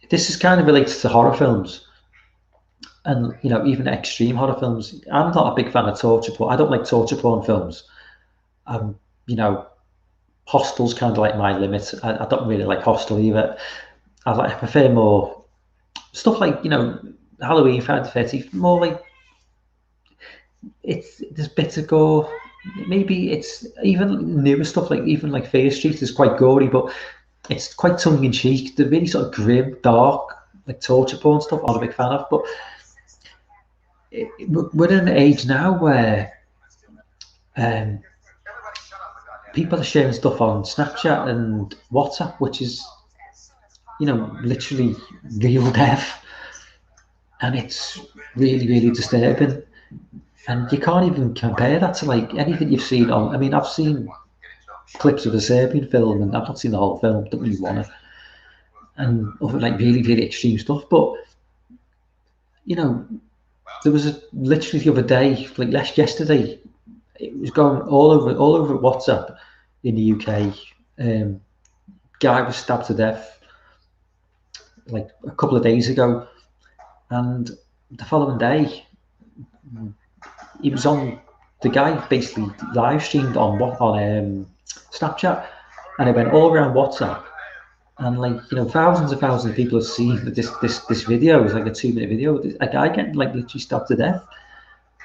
this is kind of related to horror films, and, you know, even extreme horror films. I'm not a big fan of torture porn. I don't like torture porn films. You know, Hostel's kind of like my limit. I don't really like Hostel either. I prefer more stuff like, you know, Halloween, Friday the 13th, more like there's bits of gore. Maybe it's even newer stuff, like even like Fear Street is quite gory, but it's quite tongue in cheek. The really sort of grim, dark, like torture porn stuff, I'm not a big fan of. But we're in an age now where people are sharing stuff on Snapchat and WhatsApp, which is, you know, literally real death, and it's really, really disturbing. And you can't even compare that to like anything you've seen on. I mean, I've seen clips of a Serbian film, and I've not seen the whole film. Don't really want to, and other like really, really extreme stuff. But, you know, there was literally the other day, like yesterday, it was going all over WhatsApp in the UK. Guy was stabbed to death like a couple of days ago, and the following day, he was on. The guy basically live streamed on Snapchat, and it went all around WhatsApp, and, like, you know, thousands of people have seen this video. It's like a 2-minute video. A guy getting, like, literally stabbed to death,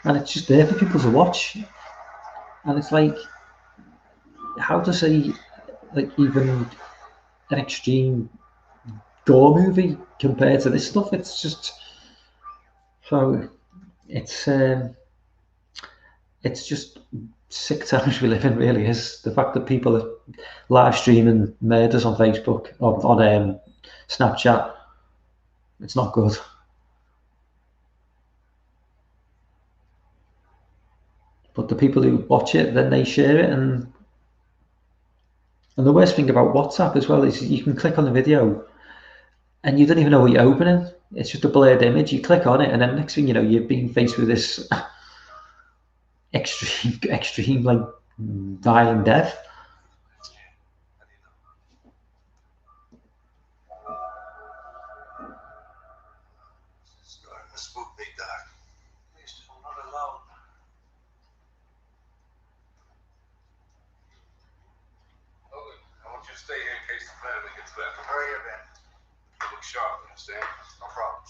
and it's just there for people to watch. And it's like, how to say, like, even an extreme gore movie compared to this stuff? It's just so it's just sick times we live in, really. Is the fact that people are live streaming murders on Facebook, on Snapchat. It's not good. But the people who watch it, then they share it, and the worst thing about WhatsApp as well is you can click on the video and you don't even know what you're opening. It's just a blurred image. You click on it, and then next thing you know, you're being faced with this extreme, like, violent death. Stay here in case the family gets left. Hurry up, Ben. You look sharp, you understand? No problem.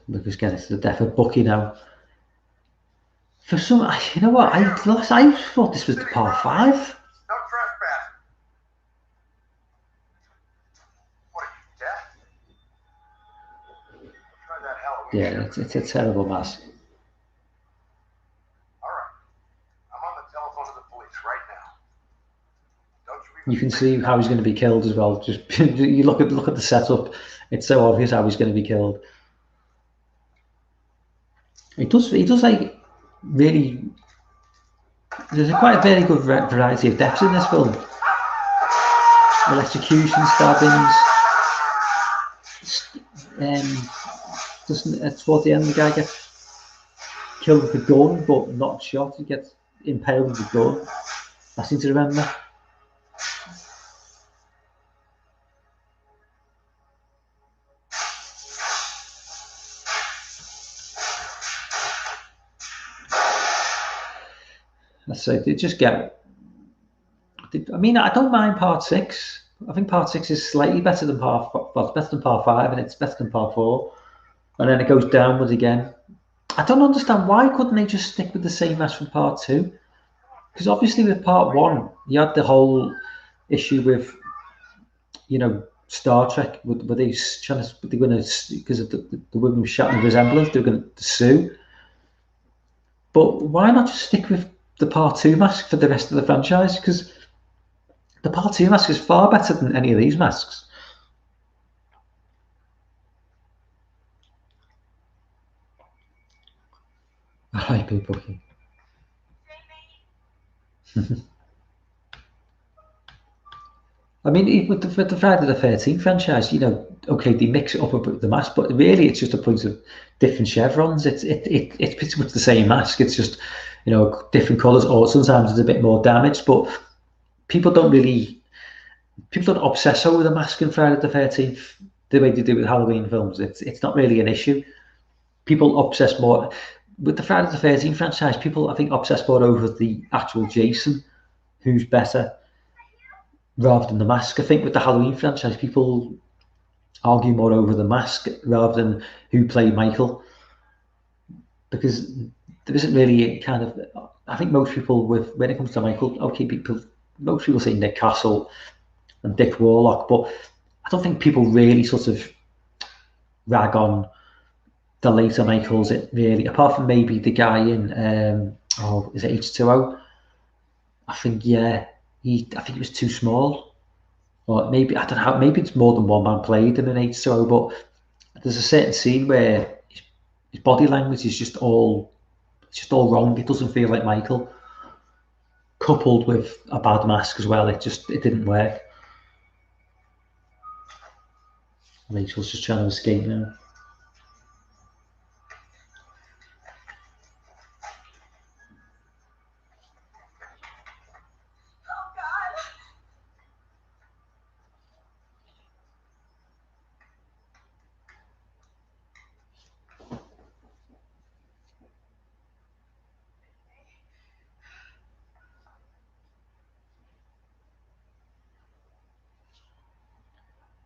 Look, again, it's the death of Bucky now. For some, you know what? I thought this was the part 5. No trespass. What are you, deaf? Try that Halloween. Yeah, it's a terrible mask. All right. I'm on the telephone to the police right now. Don't you You can see how he's going to be killed as well. Just you look at the setup. It's so obvious how he's going to be killed. He does like really. There's quite a very good variety of deaths in this film. Electrocution, stabbings. Towards the end, the guy gets killed with a gun, but not shot. He gets impaled with a gun. I seem to remember. So they just get. I mean, I don't mind part 6. I think part 6 is slightly better than it's better than part 5, and it's better than part 4. And then it goes downwards again. I don't understand, why couldn't they just stick with the same mess from part 2? Because obviously with part 1, you had the whole issue with you know, Star Trek, were they trying to, they going to, because of the women with Shatner resemblance, they were going to sue. But why not just stick with the Part 2 mask for the rest of the franchise? Because the Part 2 mask is far better than any of these masks. I like people. I mean, with the Friday the 13th franchise, you know, okay, they mix it up with the mask, but really it's just a point of different chevrons. It's pretty much the same mask. It's just, you know, different colours, or sometimes it's a bit more damaged. But people don't obsess over the mask in Friday the 13th the way they do with Halloween films. It's not really an issue. People obsess more with the Friday the 13th franchise. People, I think, obsess more over the actual Jason, who's better, rather than the mask. I think with the Halloween franchise, people argue more over the mask rather than who played Michael, because there isn't really a kind of. I think most people, when it comes to Michael, okay, most people say Nick Castle and Dick Warlock, but I don't think people really sort of rag on the later Michaels. It really, apart from maybe the guy in is it H2O? I think I think he was too small. Or maybe, I don't know, maybe it's more than one man played in an H2O, but there's a certain scene where his body language is just all wrong. It doesn't feel like Michael. Coupled with a bad mask as well, it didn't work. Rachel's just trying to escape now.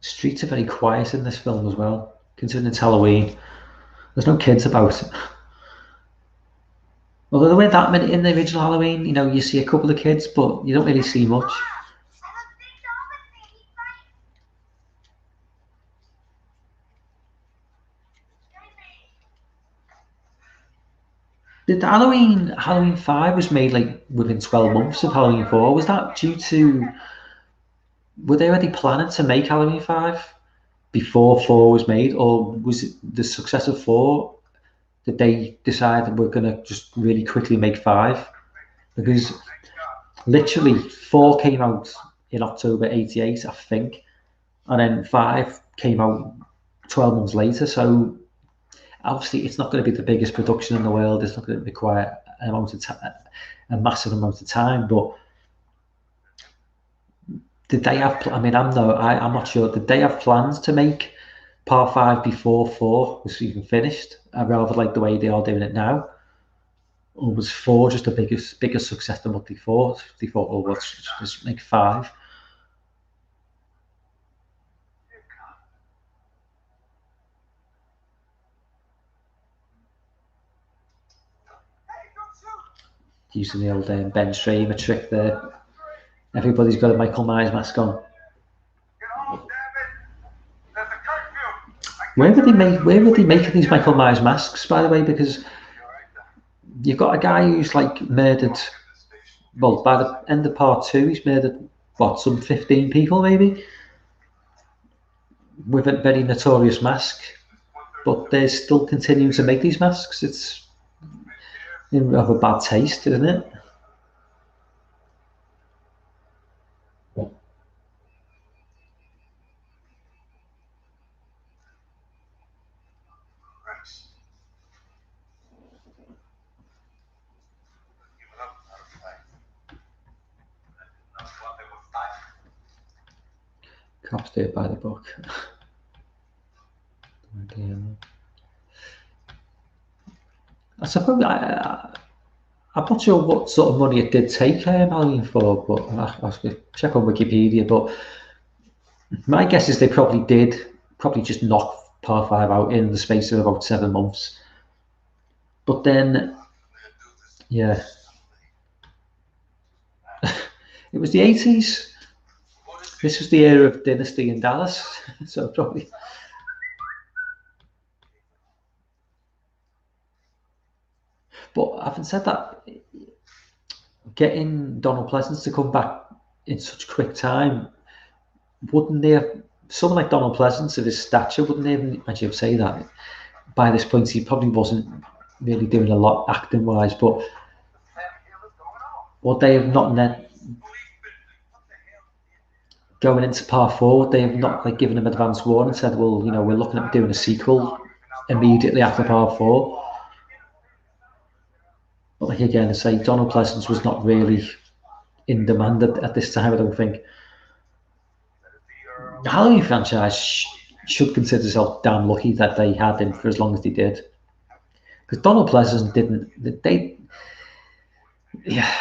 Streets are very quiet in this film as well, considering it's Halloween. There's no kids about. Although there weren't that many in the original Halloween, you know, you see a couple of kids, but you don't really see much. Did Halloween 5 was made like within 12 months of Halloween 4? Was that due to, were they already planning to make Halloween 5 before 4 was made, or was it the success of 4 that they decided we're going to just really quickly make 5? Because literally 4 came out in October '88, I think, and then 5 came out 12 months later. So obviously it's not going to be the biggest production in the world. It's not going to require a massive amount of time. But did they have? I mean, I'm not sure. Did they have plans to make Part 5 before 4 was even finished? I rather like the way they are doing it now. Or was 4 just a bigger success than what they thought? They thought, well, let's just make 5. Using the old Ben Stramer trick there. Everybody's got a Michael Myers mask on. Where would they make these Michael Myers masks, by the way? Because you've got a guy who's like murdered. Well, by the end of Part 2, he's murdered some 15 people maybe, with a very notorious mask. But they're still continuing to make these masks. It's of a bad taste, isn't it? Cops do it by the book. I suppose I'm not sure what sort of money it did take Halloween for, but I'll check on Wikipedia. But my guess is they probably just knock Part 5 out in the space of about 7 months. But then, yeah, it was the 80s. This was the era of Dynasty in Dallas, so probably. But having said that, getting Donald Pleasence to come back in such quick time, wouldn't they have, someone like Donald Pleasence of his stature, wouldn't they have, imagine say that, by this point he probably wasn't really doing a lot acting wise, but would they have not then, going into part 4, would they have not like given him advance warning and said, well, you know, we're looking at doing a sequel immediately after part 4? But like again, I say Donald Pleasence was not really in demand at this time, I don't think. The Halloween franchise should consider themselves damn lucky that they had him for as long as they did. Because Donald Pleasence didn't, yeah.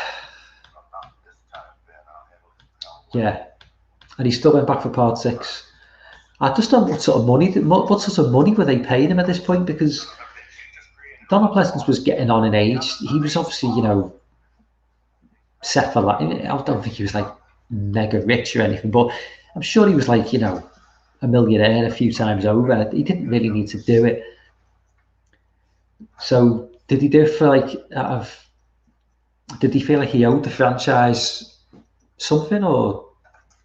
And he still went back for part 6. I just don't know what sort of money were they paying him at this point, because Donald Pleasence was getting on in age. He was obviously, you know, set for life. I don't think he was like mega rich or anything, but I'm sure he was like, you know, a millionaire a few times over. He didn't really need to do it. So did he do it for like, did he feel like he owed the franchise something, or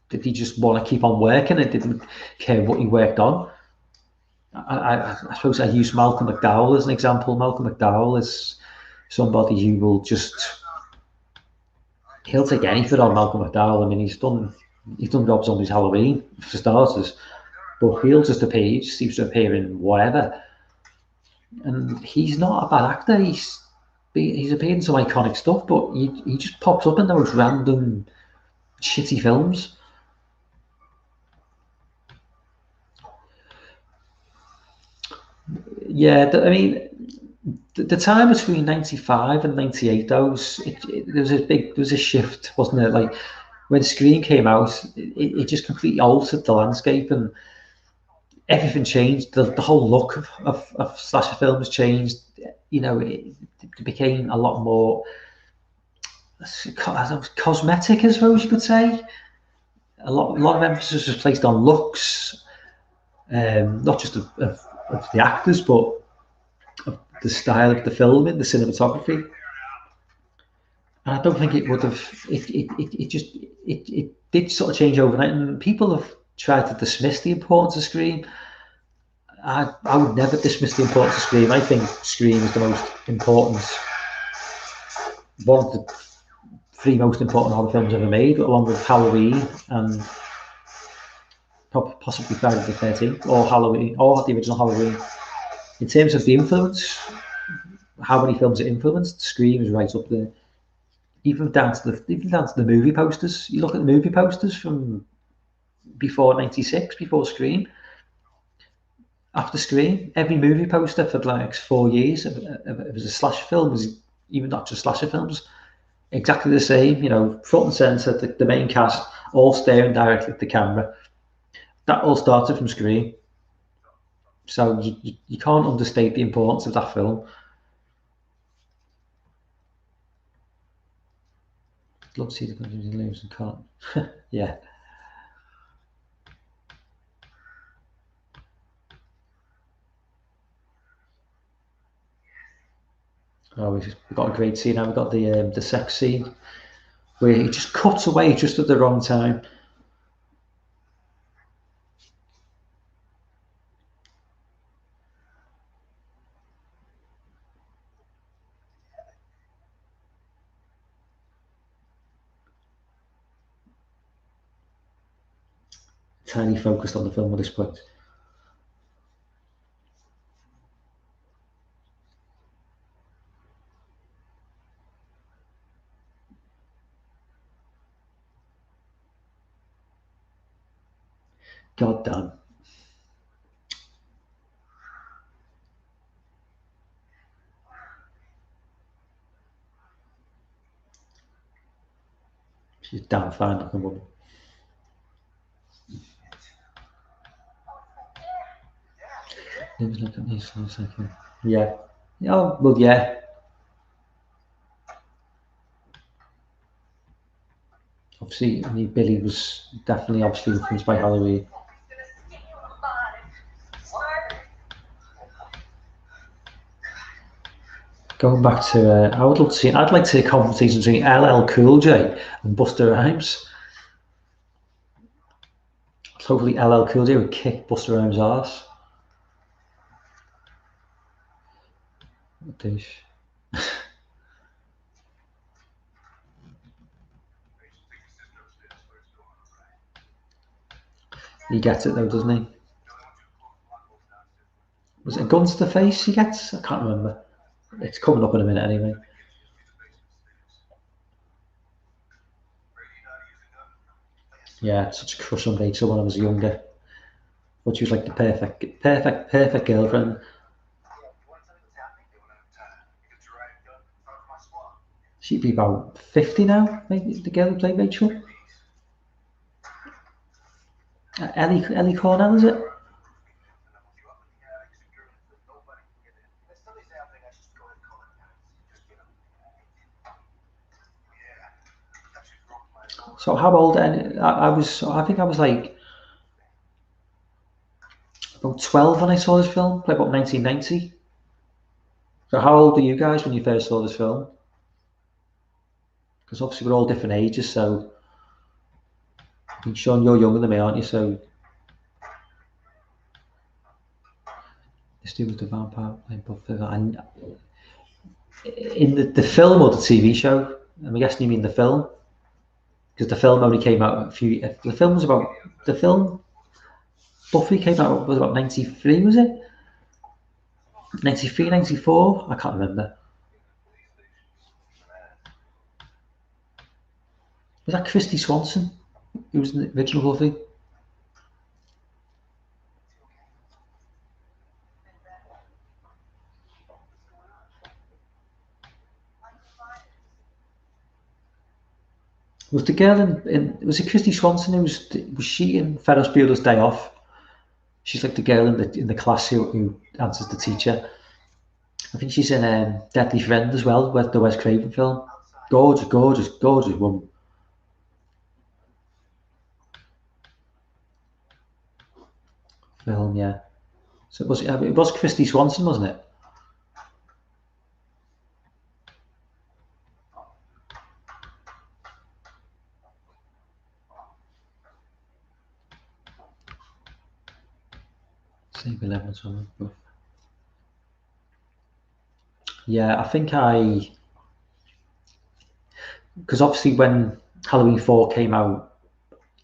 did he just want to keep on working and didn't care what he worked on? I suppose I use Malcolm McDowell as an example. Malcolm McDowell is somebody who will just, he'll take anything on Malcolm McDowell. I mean, he's done Rob Zombie's Halloween for starters, but he'll just appear, he just seems to appear in whatever. And he's not a bad actor. He's appeared in some iconic stuff, but he just pops up in those random shitty films. Yeah, I mean, the time between 95 and 98, there was a shift, wasn't it? Like when Scream came out, it just completely altered the landscape and everything changed. The whole look of slasher films changed. You know, it became a lot more cosmetic, I suppose you could say. A lot of emphasis was placed on looks, not just of the actors, but of the style of the filming, the cinematography. And I don't think it would have. It did sort of change overnight, and people have tried to dismiss the importance of Scream. I would never dismiss the importance of Scream. I think Scream is the most important, one of the 3 most important horror films ever made, along with Halloween and possibly Friday the 13th, or Halloween, or the original Halloween. In terms of the influence, how many films it influenced, Scream is right up there. Even down to the movie posters. You look at the movie posters from before '96, before Scream. After Scream, every movie poster for like 4 years, if it was a slasher film, was even not just slasher films, exactly the same. You know, front and center, the main cast all staring directly at the camera. That all started from Scream. So you can't understate the importance of that film. I'd love to see the countries in Lewis and can't. Yeah. Oh, we've got a great scene now. We've got the sex scene where he just cuts away just at the wrong time. Tiny focused on the film at this point. God damn. She's damn fine looking woman. Look at me for a second. Yeah. Oh, well, yeah. Obviously, I mean, Billy was definitely obviously influenced by Halloween. Going back to, I would love to see. I'd like to see a competition between LL Cool J and Busta Rhymes. Hopefully, LL Cool J would kick Busta Rhymes' ass. Douche. He gets it though, doesn't he? Was it a gun to the face he gets? I can't remember. It's coming up in a minute anyway. Yeah, such a crush on Rachel when I was younger. But she was like the perfect girlfriend. She'd be about 50 now, maybe, the girl who played Rachel. Ellie Cornell, is it? So how old? I think I was like about 12 when I saw this film. Probably about 1990. So how old were you guys when you first saw this film? Because obviously we're all different ages. So I think Sean, you're younger than me, aren't you? So this dude was the vampire playing Buffy. And in the film or the TV show? I'm guessing you mean the film, because the film only came out a few. The film was about the film. Buffy came out was about 93, was it? 93, 94? I can't remember. Was that Christy Swanson who was in the original Buffy? Was the girl was it Christy Swanson who was she in Ferris Bueller's Day Off? She's like the girl in the class who answers the teacher. I think she's in Deadly Friend as well, with the Wes Craven film. Gorgeous woman. Film, yeah. So it was Christy Swanson, wasn't it? Save 11 something. Yeah, I think because obviously when Halloween 4 came out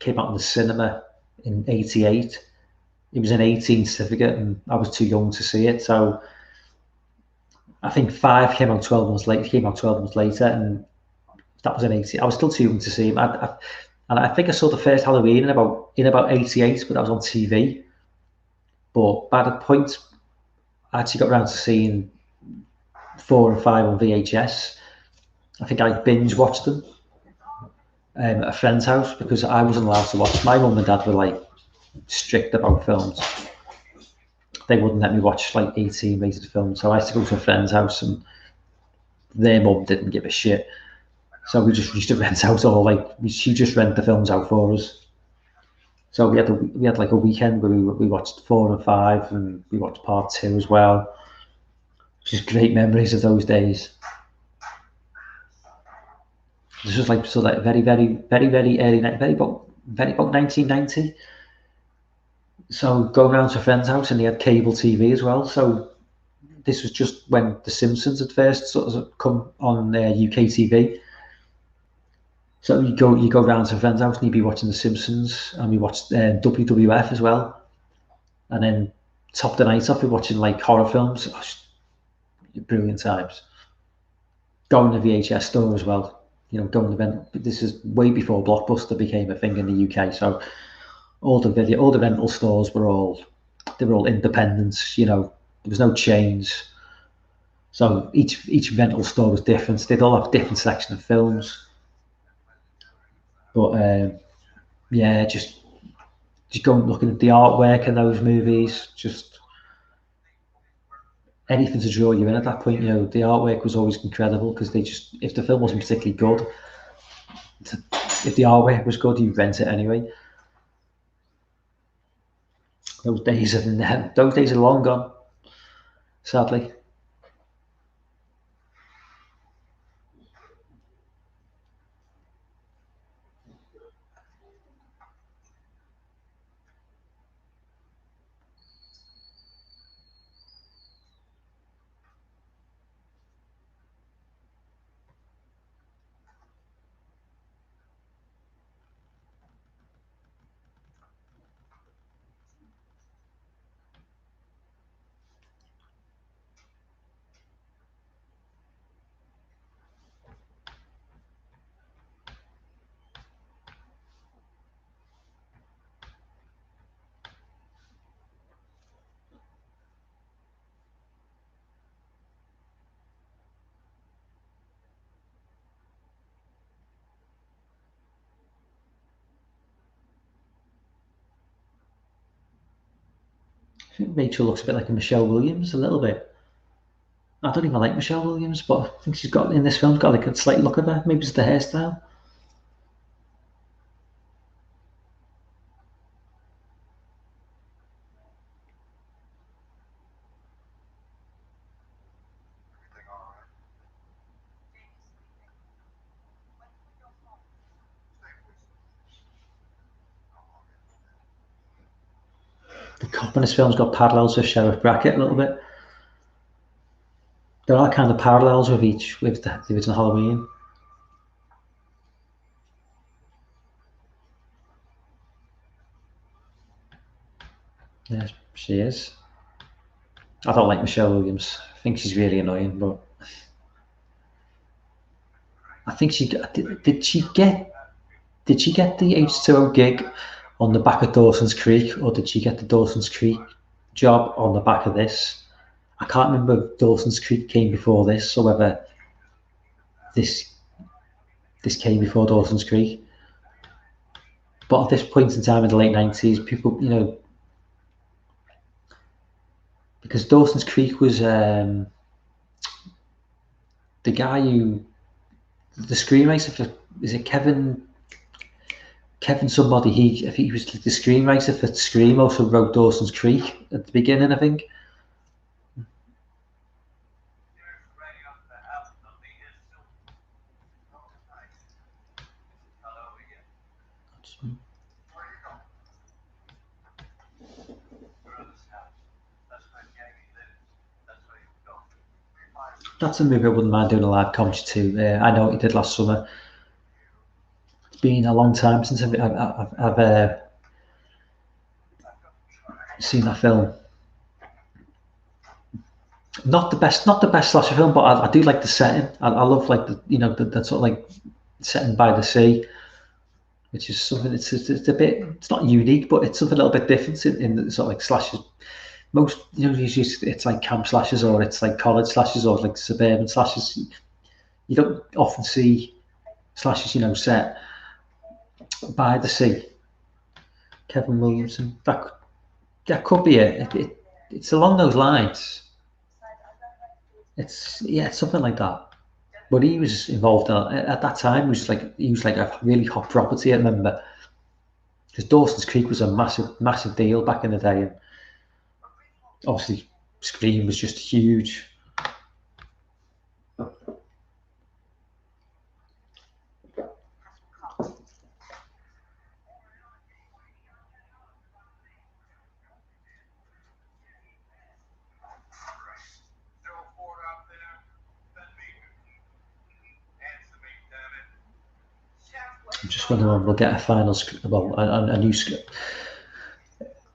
in the cinema in '88, it was an 18 certificate and I was too young to see it. So I think 5 came out 12 months later, and that was an 80. I was still too young to see him. And I think I saw the first Halloween in about '88, but that was on TV. But by the point I actually got around to seeing 4 and 5 on VHS, I think I binge watched them at a friend's house because I wasn't allowed to watch. My mum and dad were like strict about films. They wouldn't let me watch like 18 rated films, so I used to go to a friend's house and their mum didn't give a shit. So we just used to rent out she just rent the films out for us. So we had like a weekend where we watched 4 and 5, and we watched part 2 as well. Just great memories of those days. This was like very early, very about 1990. So going around to a friend's house and they had cable TV as well. So this was just when The Simpsons had first sort of come on UK TV. So you go round to a friend's house and you'd be watching The Simpsons, and we watched WWF as well. And then top the night off, we're watching like horror films. Brilliant times. Going to VHS store as well. You know, going to this is way before Blockbuster became a thing in the UK. So all the rental stores were all independents. You know, there was no chains. So each rental store was different. They'd all have different section of films. But yeah, just going looking at the artwork in those movies, just anything to draw you in at that point. You know, the artwork was always incredible because if the film wasn't particularly good, if the artwork was good, you'd rent it anyway. Those days are long gone, sadly. I think Rachel looks a bit like a Michelle Williams, a little bit. I don't even like Michelle Williams, but I think she's got, in this film, got like a slight look of her. Maybe it's the hairstyle. Everything all right? The cop in this film's got parallels with Sheriff Brackett a little bit. There are kind of parallels with the original Halloween. Yeah, she is. I don't like Michelle Williams. I think she's really annoying, but I think did she get the H2O gig on the back of Dawson's Creek, or did she get the Dawson's Creek job on the back of this? I can't remember if Dawson's Creek came before this, or whether this came before Dawson's Creek. But at this point in time in the late 90s, people, because Dawson's Creek was the guy who, the screenwriter for, is it Kevin somebody, I think he was the screenwriter for Scream, also wrote Dawson's Creek at the beginning, I think. That's a movie I wouldn't mind doing a live commentary to. I know what he did last summer. It's been a long time since I've seen that film. Not the best slasher film, but I do like the setting. I love like the sort of like setting by the sea, which is something. It's a bit. It's not unique, but it's something a little bit different in the sort of like slashes. Most usually it's like camp slashes, or it's like college slashes, or like suburban slashes. You don't often see slashes, set by the sea. Kevin Williamson. That could be it. It's along those lines. It's something like that. But he was involved at that time. He was like a really hot property. I remember, because Dawson's Creek was a massive deal back in the day, and obviously Scream was just huge. I'm just wondering when we'll get a final script, well, a new script.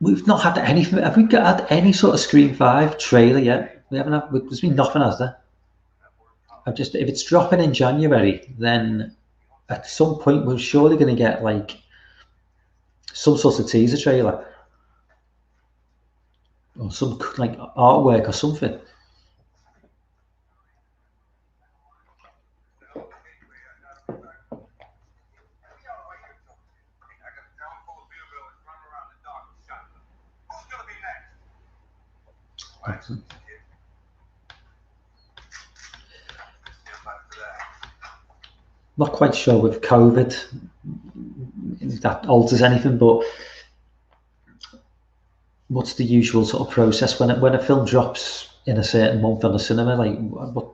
We've not had anything. Have we had any sort of Scream 5 trailer yet? We haven't. There's been nothing, has there? If it's dropping in January, then at some point we're surely going to get like some sort of teaser trailer or some like artwork or something. Excellent. Not quite sure with COVID if that alters anything, but what's the usual sort of process when a film drops in a certain month on the cinema? Like, what,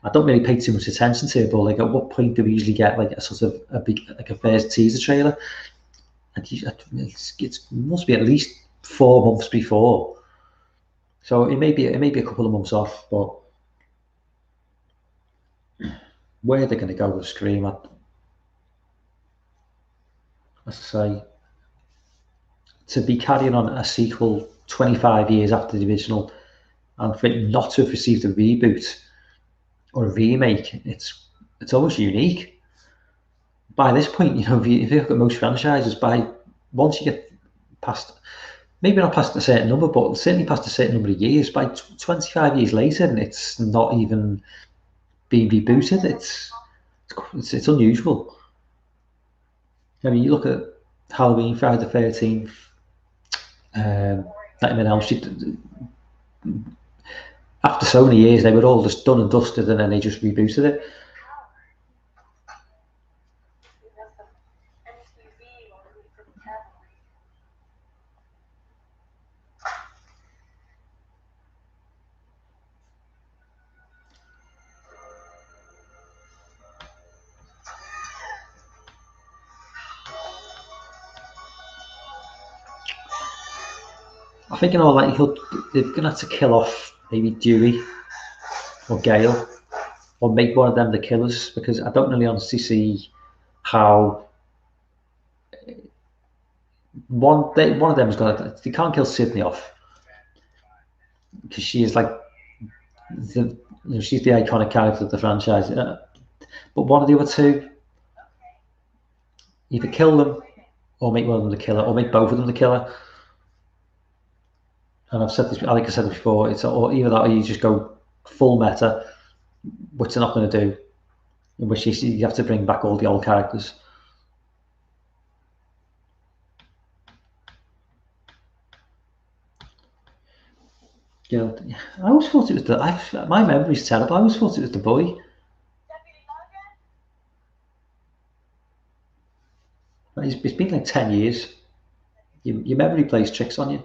I don't really pay too much attention to it, but like, at what point do we usually get like a sort of a big, like a first teaser trailer? And it must be at least 4 months before. So it may be a couple of months off, but where they're going to go with Scream, as I say, to be carrying on a sequel 25 years after the original, and for it not to have received a reboot or a remake, it's almost unique. By this point, you know, if you look at most franchises, once you get past, maybe not past a certain number, but certainly past a certain number of years, by 25 years later, and it's not even being rebooted, it's unusual. I mean, you look at Halloween, Friday the 13th, Nightmare on Elm Street. After so many years, they were all just done and dusted, and then they just rebooted it. I think in all likelihood they're going to have to kill off maybe Dewey or Gale, or make one of them the killers, because I don't really honestly see how one of them is going to. They can't kill Sydney off because she is like she's the iconic character of the franchise. But one of the other two, either kill them or make one of them the killer, or make both of them the killer. And I've said this, like I said before, it's either that or you just go full meta, which they're not going to do, in which you have to bring back all the old characters. Yeah, I always thought it was my memory's terrible. I always thought it was the boy. It's been like 10 years. Your memory plays tricks on you.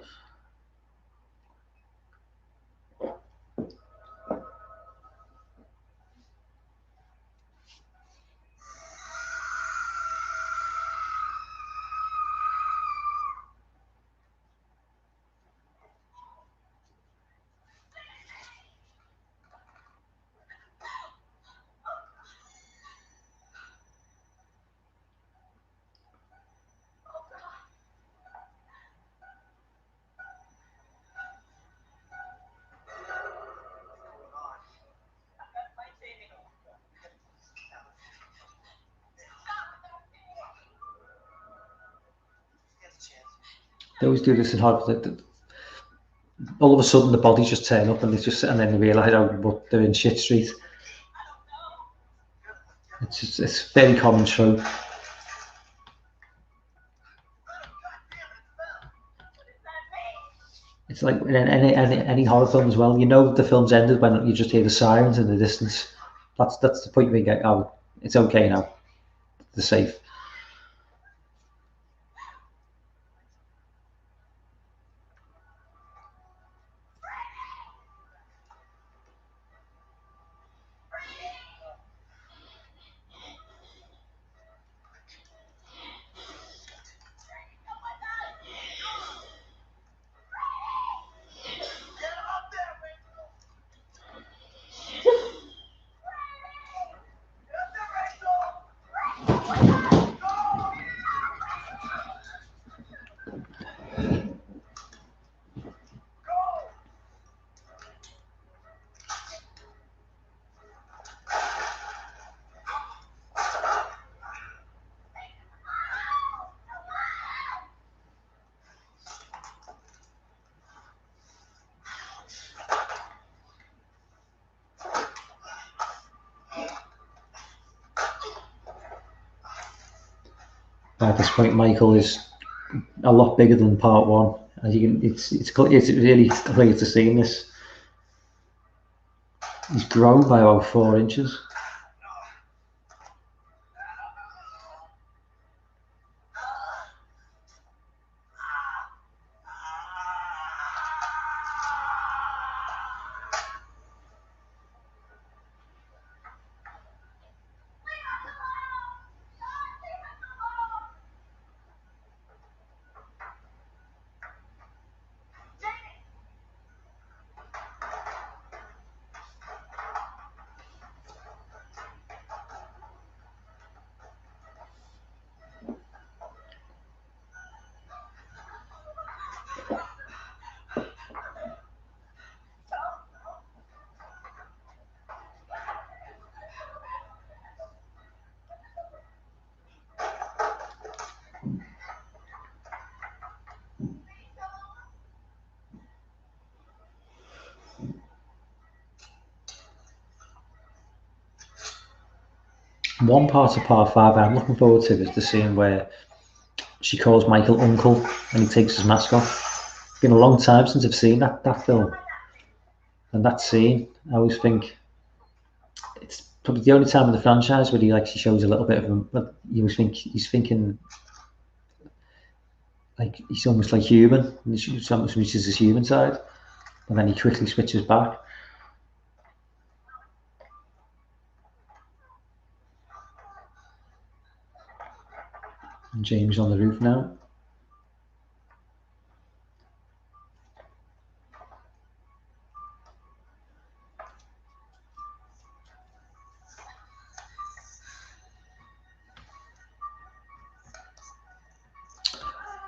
They always do this in Hollywood. All of a sudden, the bodies just turn up, and then they realise they're in shit street. It's very common trope. It's like in any horror film as well. You know the film's ended when you just hear the sirens in the distance. That's the point where you get, oh, it's okay now. They're safe. At this point, Michael is a lot bigger than part one. As you can, it's really clear to see in this. He's grown by about 4 inches. one part of part 5 I'm looking forward to is the scene where she calls Michael uncle and he takes his mask off. It's been a long time since I've seen that film. And that scene, I always think it's probably the only time in the franchise where he actually shows a little bit of him. But you always think he's thinking like he's almost like human. He almost reaches his human side, and then he quickly switches back. And James on the roof now.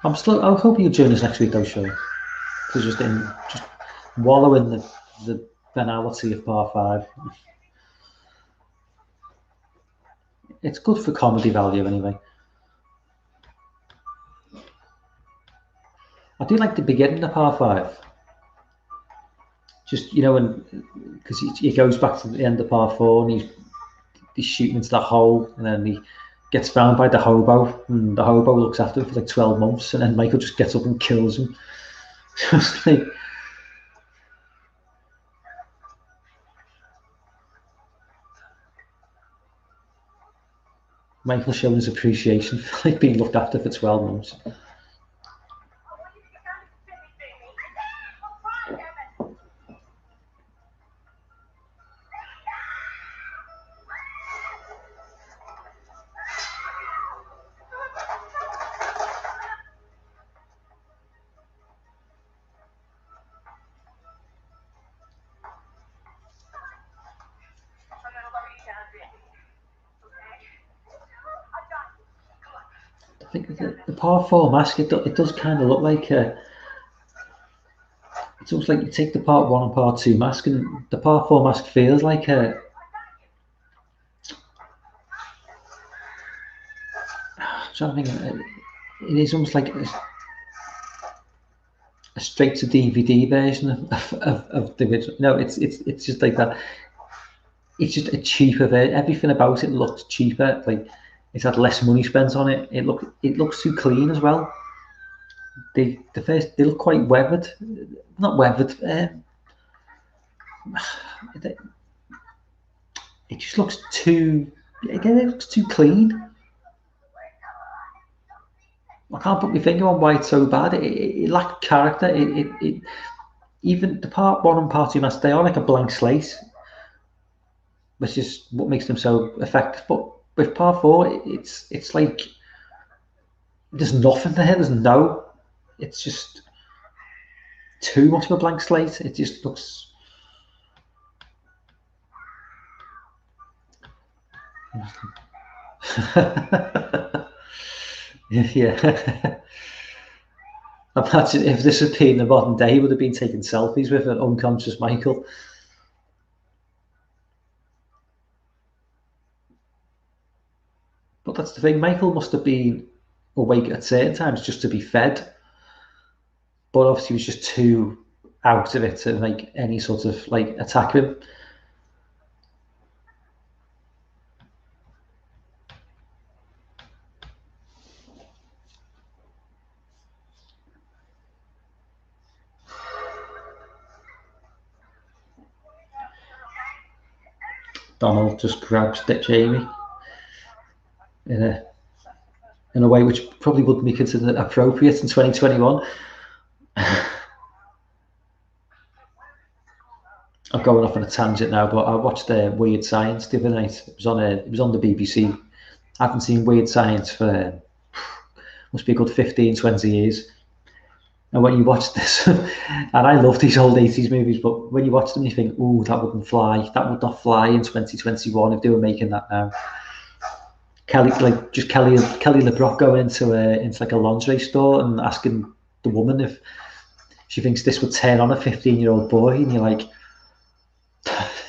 I'm hoping you'll join us next week though, Sean. Because just wallow in the banality of part 5. It's good for comedy value anyway. I do like the beginning of part 5. Just, because he goes back to the end of part 4 and he's shooting into that hole, and then he gets found by the hobo, and the hobo looks after him for like 12 months, and then Michael just gets up and kills him. Just like, Michael showing his appreciation for like being looked after for 12 months. I think the part 4 mask, it does kind of look like it's almost like you take the part 1 and part 2 mask, and the part 4 mask feels like I'm trying to think, it is almost like a straight to DVD version of the original. No, it's just like that. It's just a cheaper version. Everything about it looks cheaper. Like it's had less money spent on it. It looks too clean as well. They look quite weathered, not weathered. It just looks too. Again, it looks too clean. I can't put my finger on why it's so bad. It lacked character. It even the part 1 and part 2 masks, they are like a blank slate, which is what makes them so effective. But with part 4, it's like there's nothing there. It's just too much of a blank slate. It just looks. Yeah. Imagine if this had been the modern day, he would have been taking selfies with an unconscious Michael. But that's the thing, Michael must have been awake at certain times just to be fed. But obviously he was just too out of it to make any sort of like attack him. Donald just grabs Jamie in a way which probably wouldn't be considered appropriate in 2021. I'm going off on a tangent now, but I watched Weird Science the other night. It was on the BBC. I haven't seen Weird Science for must be a good 15, 20 years. And when you watch this, and I love these old 80s movies, but when you watch them, you think, "Ooh, that wouldn't fly. That would not fly in 2021 if they were making that now." Kelly LeBrock going into like a lingerie store and asking the woman if she thinks this would turn on a 15-year-old boy, and you're like,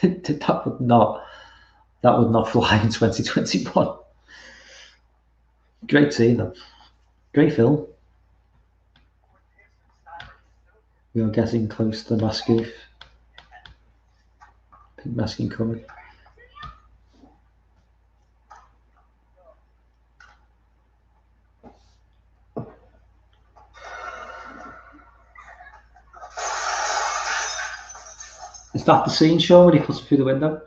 that would not fly in 2021. Great scene though. Great film. We are getting close to the mask goof. Pink masking coming. Is that the scene, Sean, when he puts it through the window?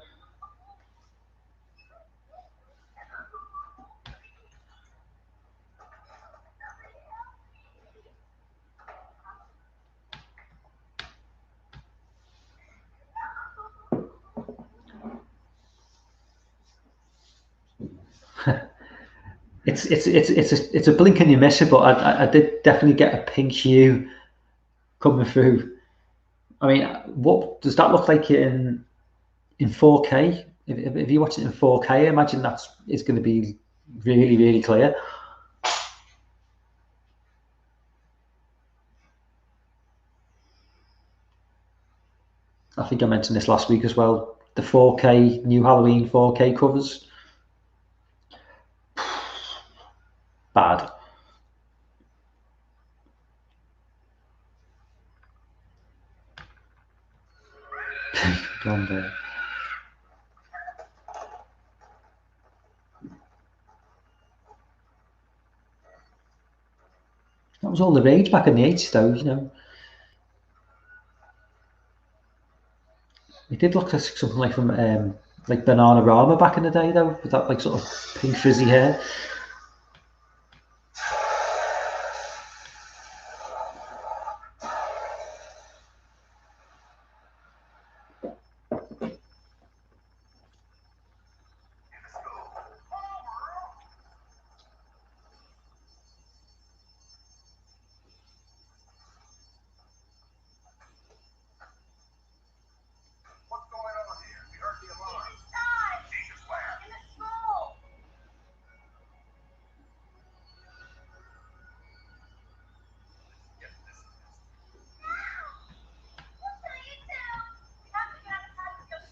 It's a blink and you miss it, but I did definitely get a pink hue coming through. I mean, what does that look like in 4K? If you watch it in 4K, I imagine it's going to be really, really clear. I think I mentioned this last week as well. The 4K, new Halloween 4K covers. Bad. That was all the rage back in the 80s, though, you know. It did look like something like from like Bananarama back in the day, though, with that like sort of pink frizzy hair.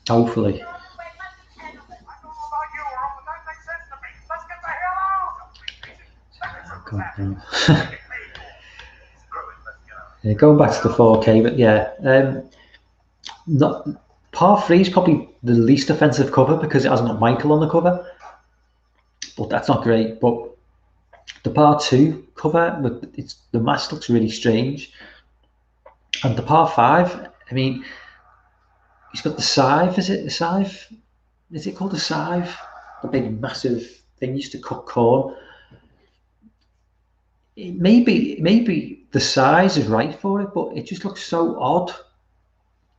Hopefully. Yeah, going back to the 4K, but yeah, Part 3 is probably the least offensive cover because it hasn't got Michael on the cover, but that's not great. But the Part 2 cover, the mask looks really strange, and the Part 5, I mean, he's got the scythe. Is it the scythe? Is it called a scythe? The big massive thing used to cut corn. Maybe the size is right for it, but it just looks so odd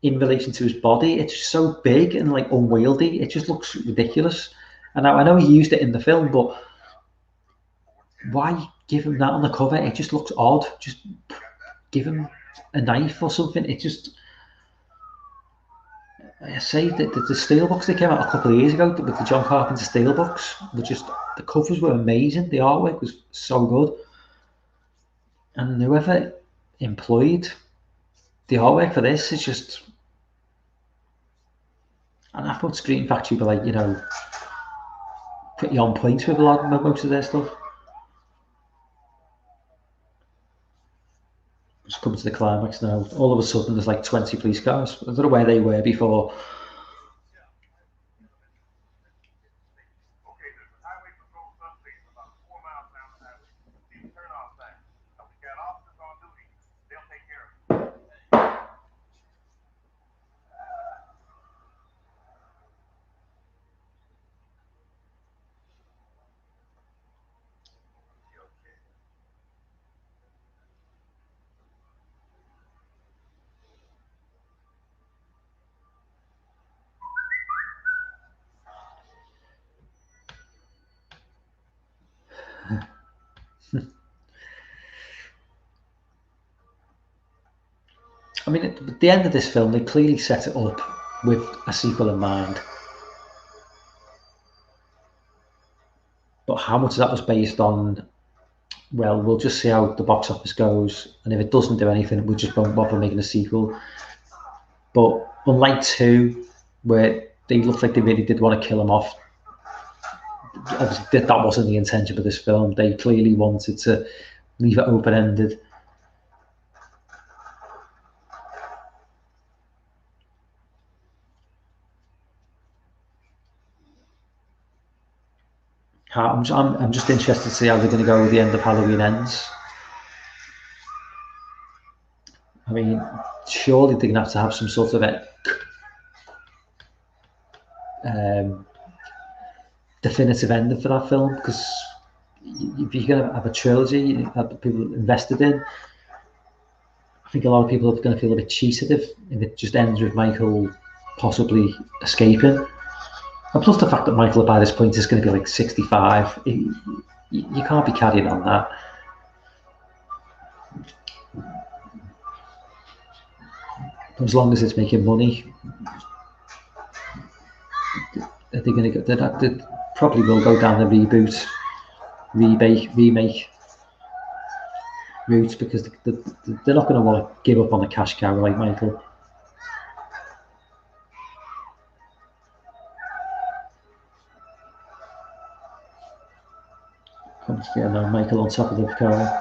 in relation to his body. It's just so big and like unwieldy. It just looks ridiculous. And I know he used it in the film, but why give him that on the cover? It just looks odd. Just give him a knife or something. It just, I say that the steelbooks that came out a couple of years ago with the John Carpenter steelbooks were just, the covers were amazing. The artwork was so good. And whoever employed the artwork for this is just, and I thought Screen Factory were like, you know, pretty on point with most of their stuff. Just coming to the climax now. All of a sudden, there's like 20 police cars. I don't know where they were before. I mean, at the end of this film, they clearly set it up with a sequel in mind. But how much of that was based on, well, we'll just see how the box office goes, and if it doesn't do anything, we just won't bother making a sequel. But unlike 2, where they looked like they really did want to kill him off, obviously that wasn't the intention of this film. They clearly wanted to leave it open-ended. I'm just interested to see how they're going to go with the end of Halloween Ends. I mean, surely they're going to have some sort of definitive ending for that film, because if you're going to have a trilogy that people invested in, I think a lot of people are going to feel a bit cheated if it just ends with Michael possibly escaping. And plus the fact that Michael by this point is going to be like 65, you can't be carrying on that. As long as it's making money, they're going to they probably will go down the reboot, remake route, because they're not going to want to give up on the cash cow like Michael. Yeah, no, Michael on top of the car.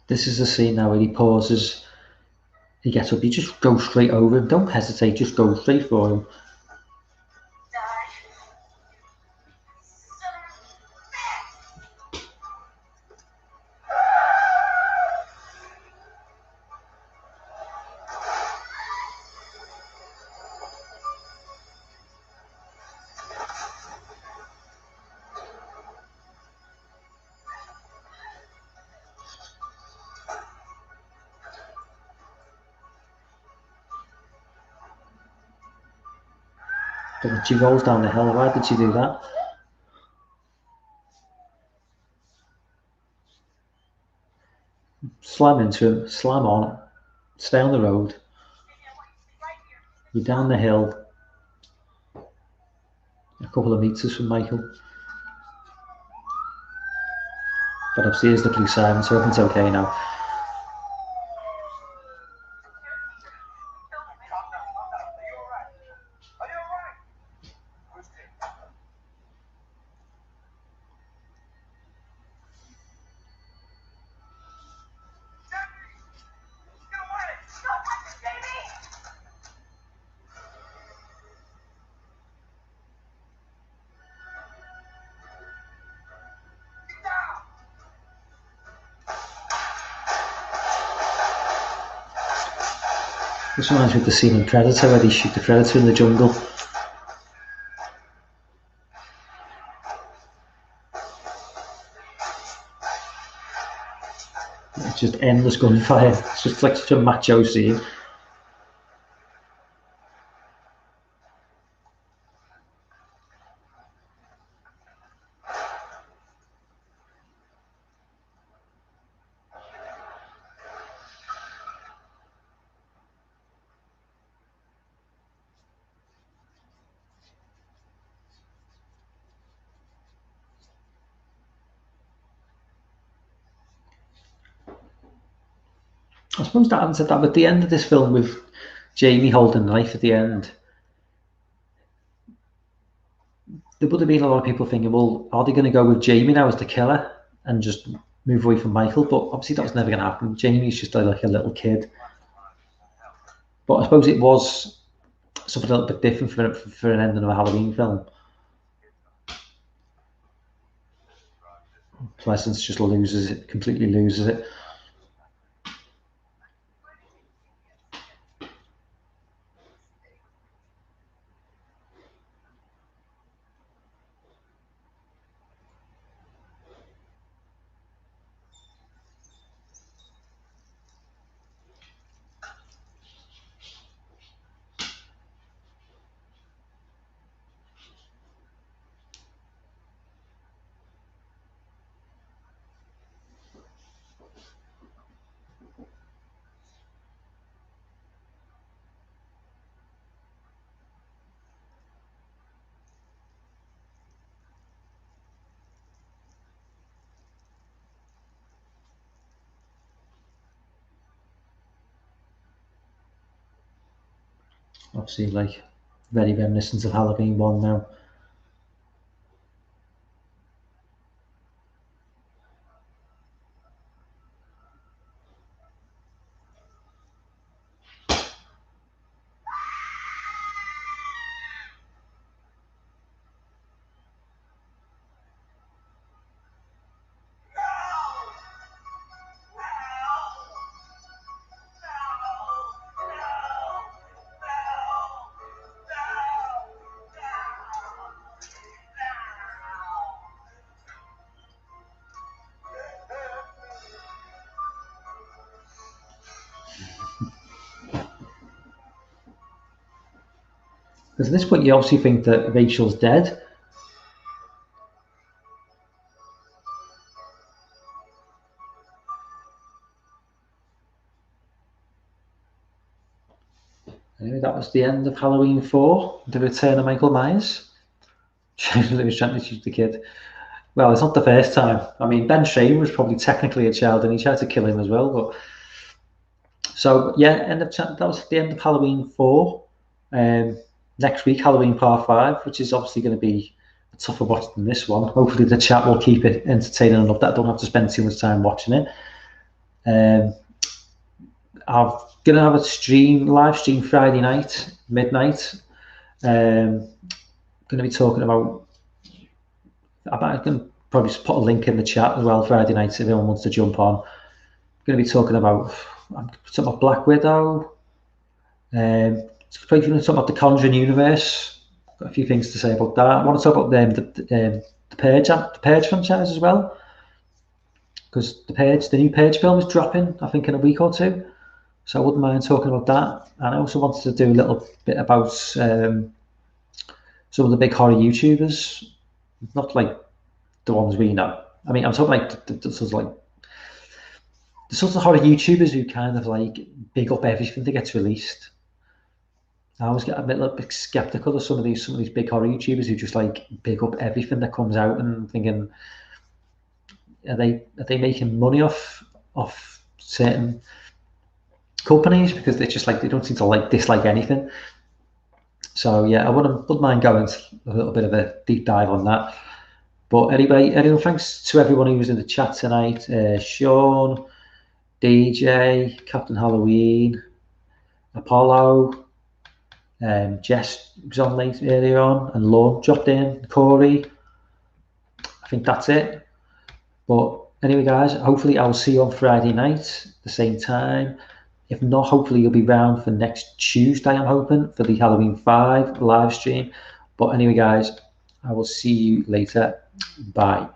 This is the scene now where he pauses, he gets up, you just go straight over him, don't hesitate, just go straight for him. But she rolls down the hill. Why did she do that? Slam into him, slam on, stay on the road. You're down the hill, a couple of meters from Michael. But obviously here's the police siren, so everything's okay now. This reminds me of the scene in Predator where they shoot the Predator in the jungle. It's just endless gunfire. It's just like such a macho scene. I suppose that having said that, at the end of this film with Jamie holding the knife at the end, there would have been a lot of people thinking, well, are they going to go with Jamie now as the killer and just move away from Michael? But obviously that was never going to happen. Jamie's just like a little kid. But I suppose it was something a little bit different for an ending of a Halloween film. Pleasance just loses it, completely loses it. Obviously, like, very reminiscent of Halloween 1 now. Because at this point, you obviously think that Rachel's dead. Anyway, that was the end of Halloween 4, The Return of Michael Myers. Jamie was trying to shoot the kid. Well, it's not the first time. I mean, Ben Shane was probably technically a child, and he tried to kill him as well. But so yeah, that was the end of Halloween 4. Next week, Halloween Part 5, which is obviously going to be a tougher watch than this one. Hopefully, the chat will keep it entertaining enough that I don't have to spend too much time watching it. I'm gonna have a live stream Friday night, midnight. Going to be talking about. I can probably just put a link in the chat as well Friday night if anyone wants to jump on. Going to be talking about Black Widow. Probably talking about the Conjuring universe. Got a few things to say about that. I want to talk about the Purge franchise as well, because the new Purge film is dropping, I think, in a week or two. So I wouldn't mind talking about that. And I also wanted to do a little bit about some of the big horror YouTubers, not like the ones we know. I mean, I'm talking like the sorts of horror YouTubers who kind of like big up everything that gets released. I always get a little bit skeptical of some of these big horror YouTubers who just like big up everything that comes out, and thinking, are they making money off certain companies, because they just like, they don't seem to like dislike anything. So yeah, I wouldn't mind going a little bit of a deep dive on that. But anyway, thanks to everyone who was in the chat tonight. Sean, DJ, Captain Halloween, Apollo, Jess was on late earlier on, and Lorne dropped in, Corey. I think that's it. But anyway, guys, hopefully I'll see you on Friday night, the same time. If not, hopefully you'll be around for next Tuesday, I'm hoping, for the Halloween 5 live stream. But anyway, guys, I will see you later. Bye.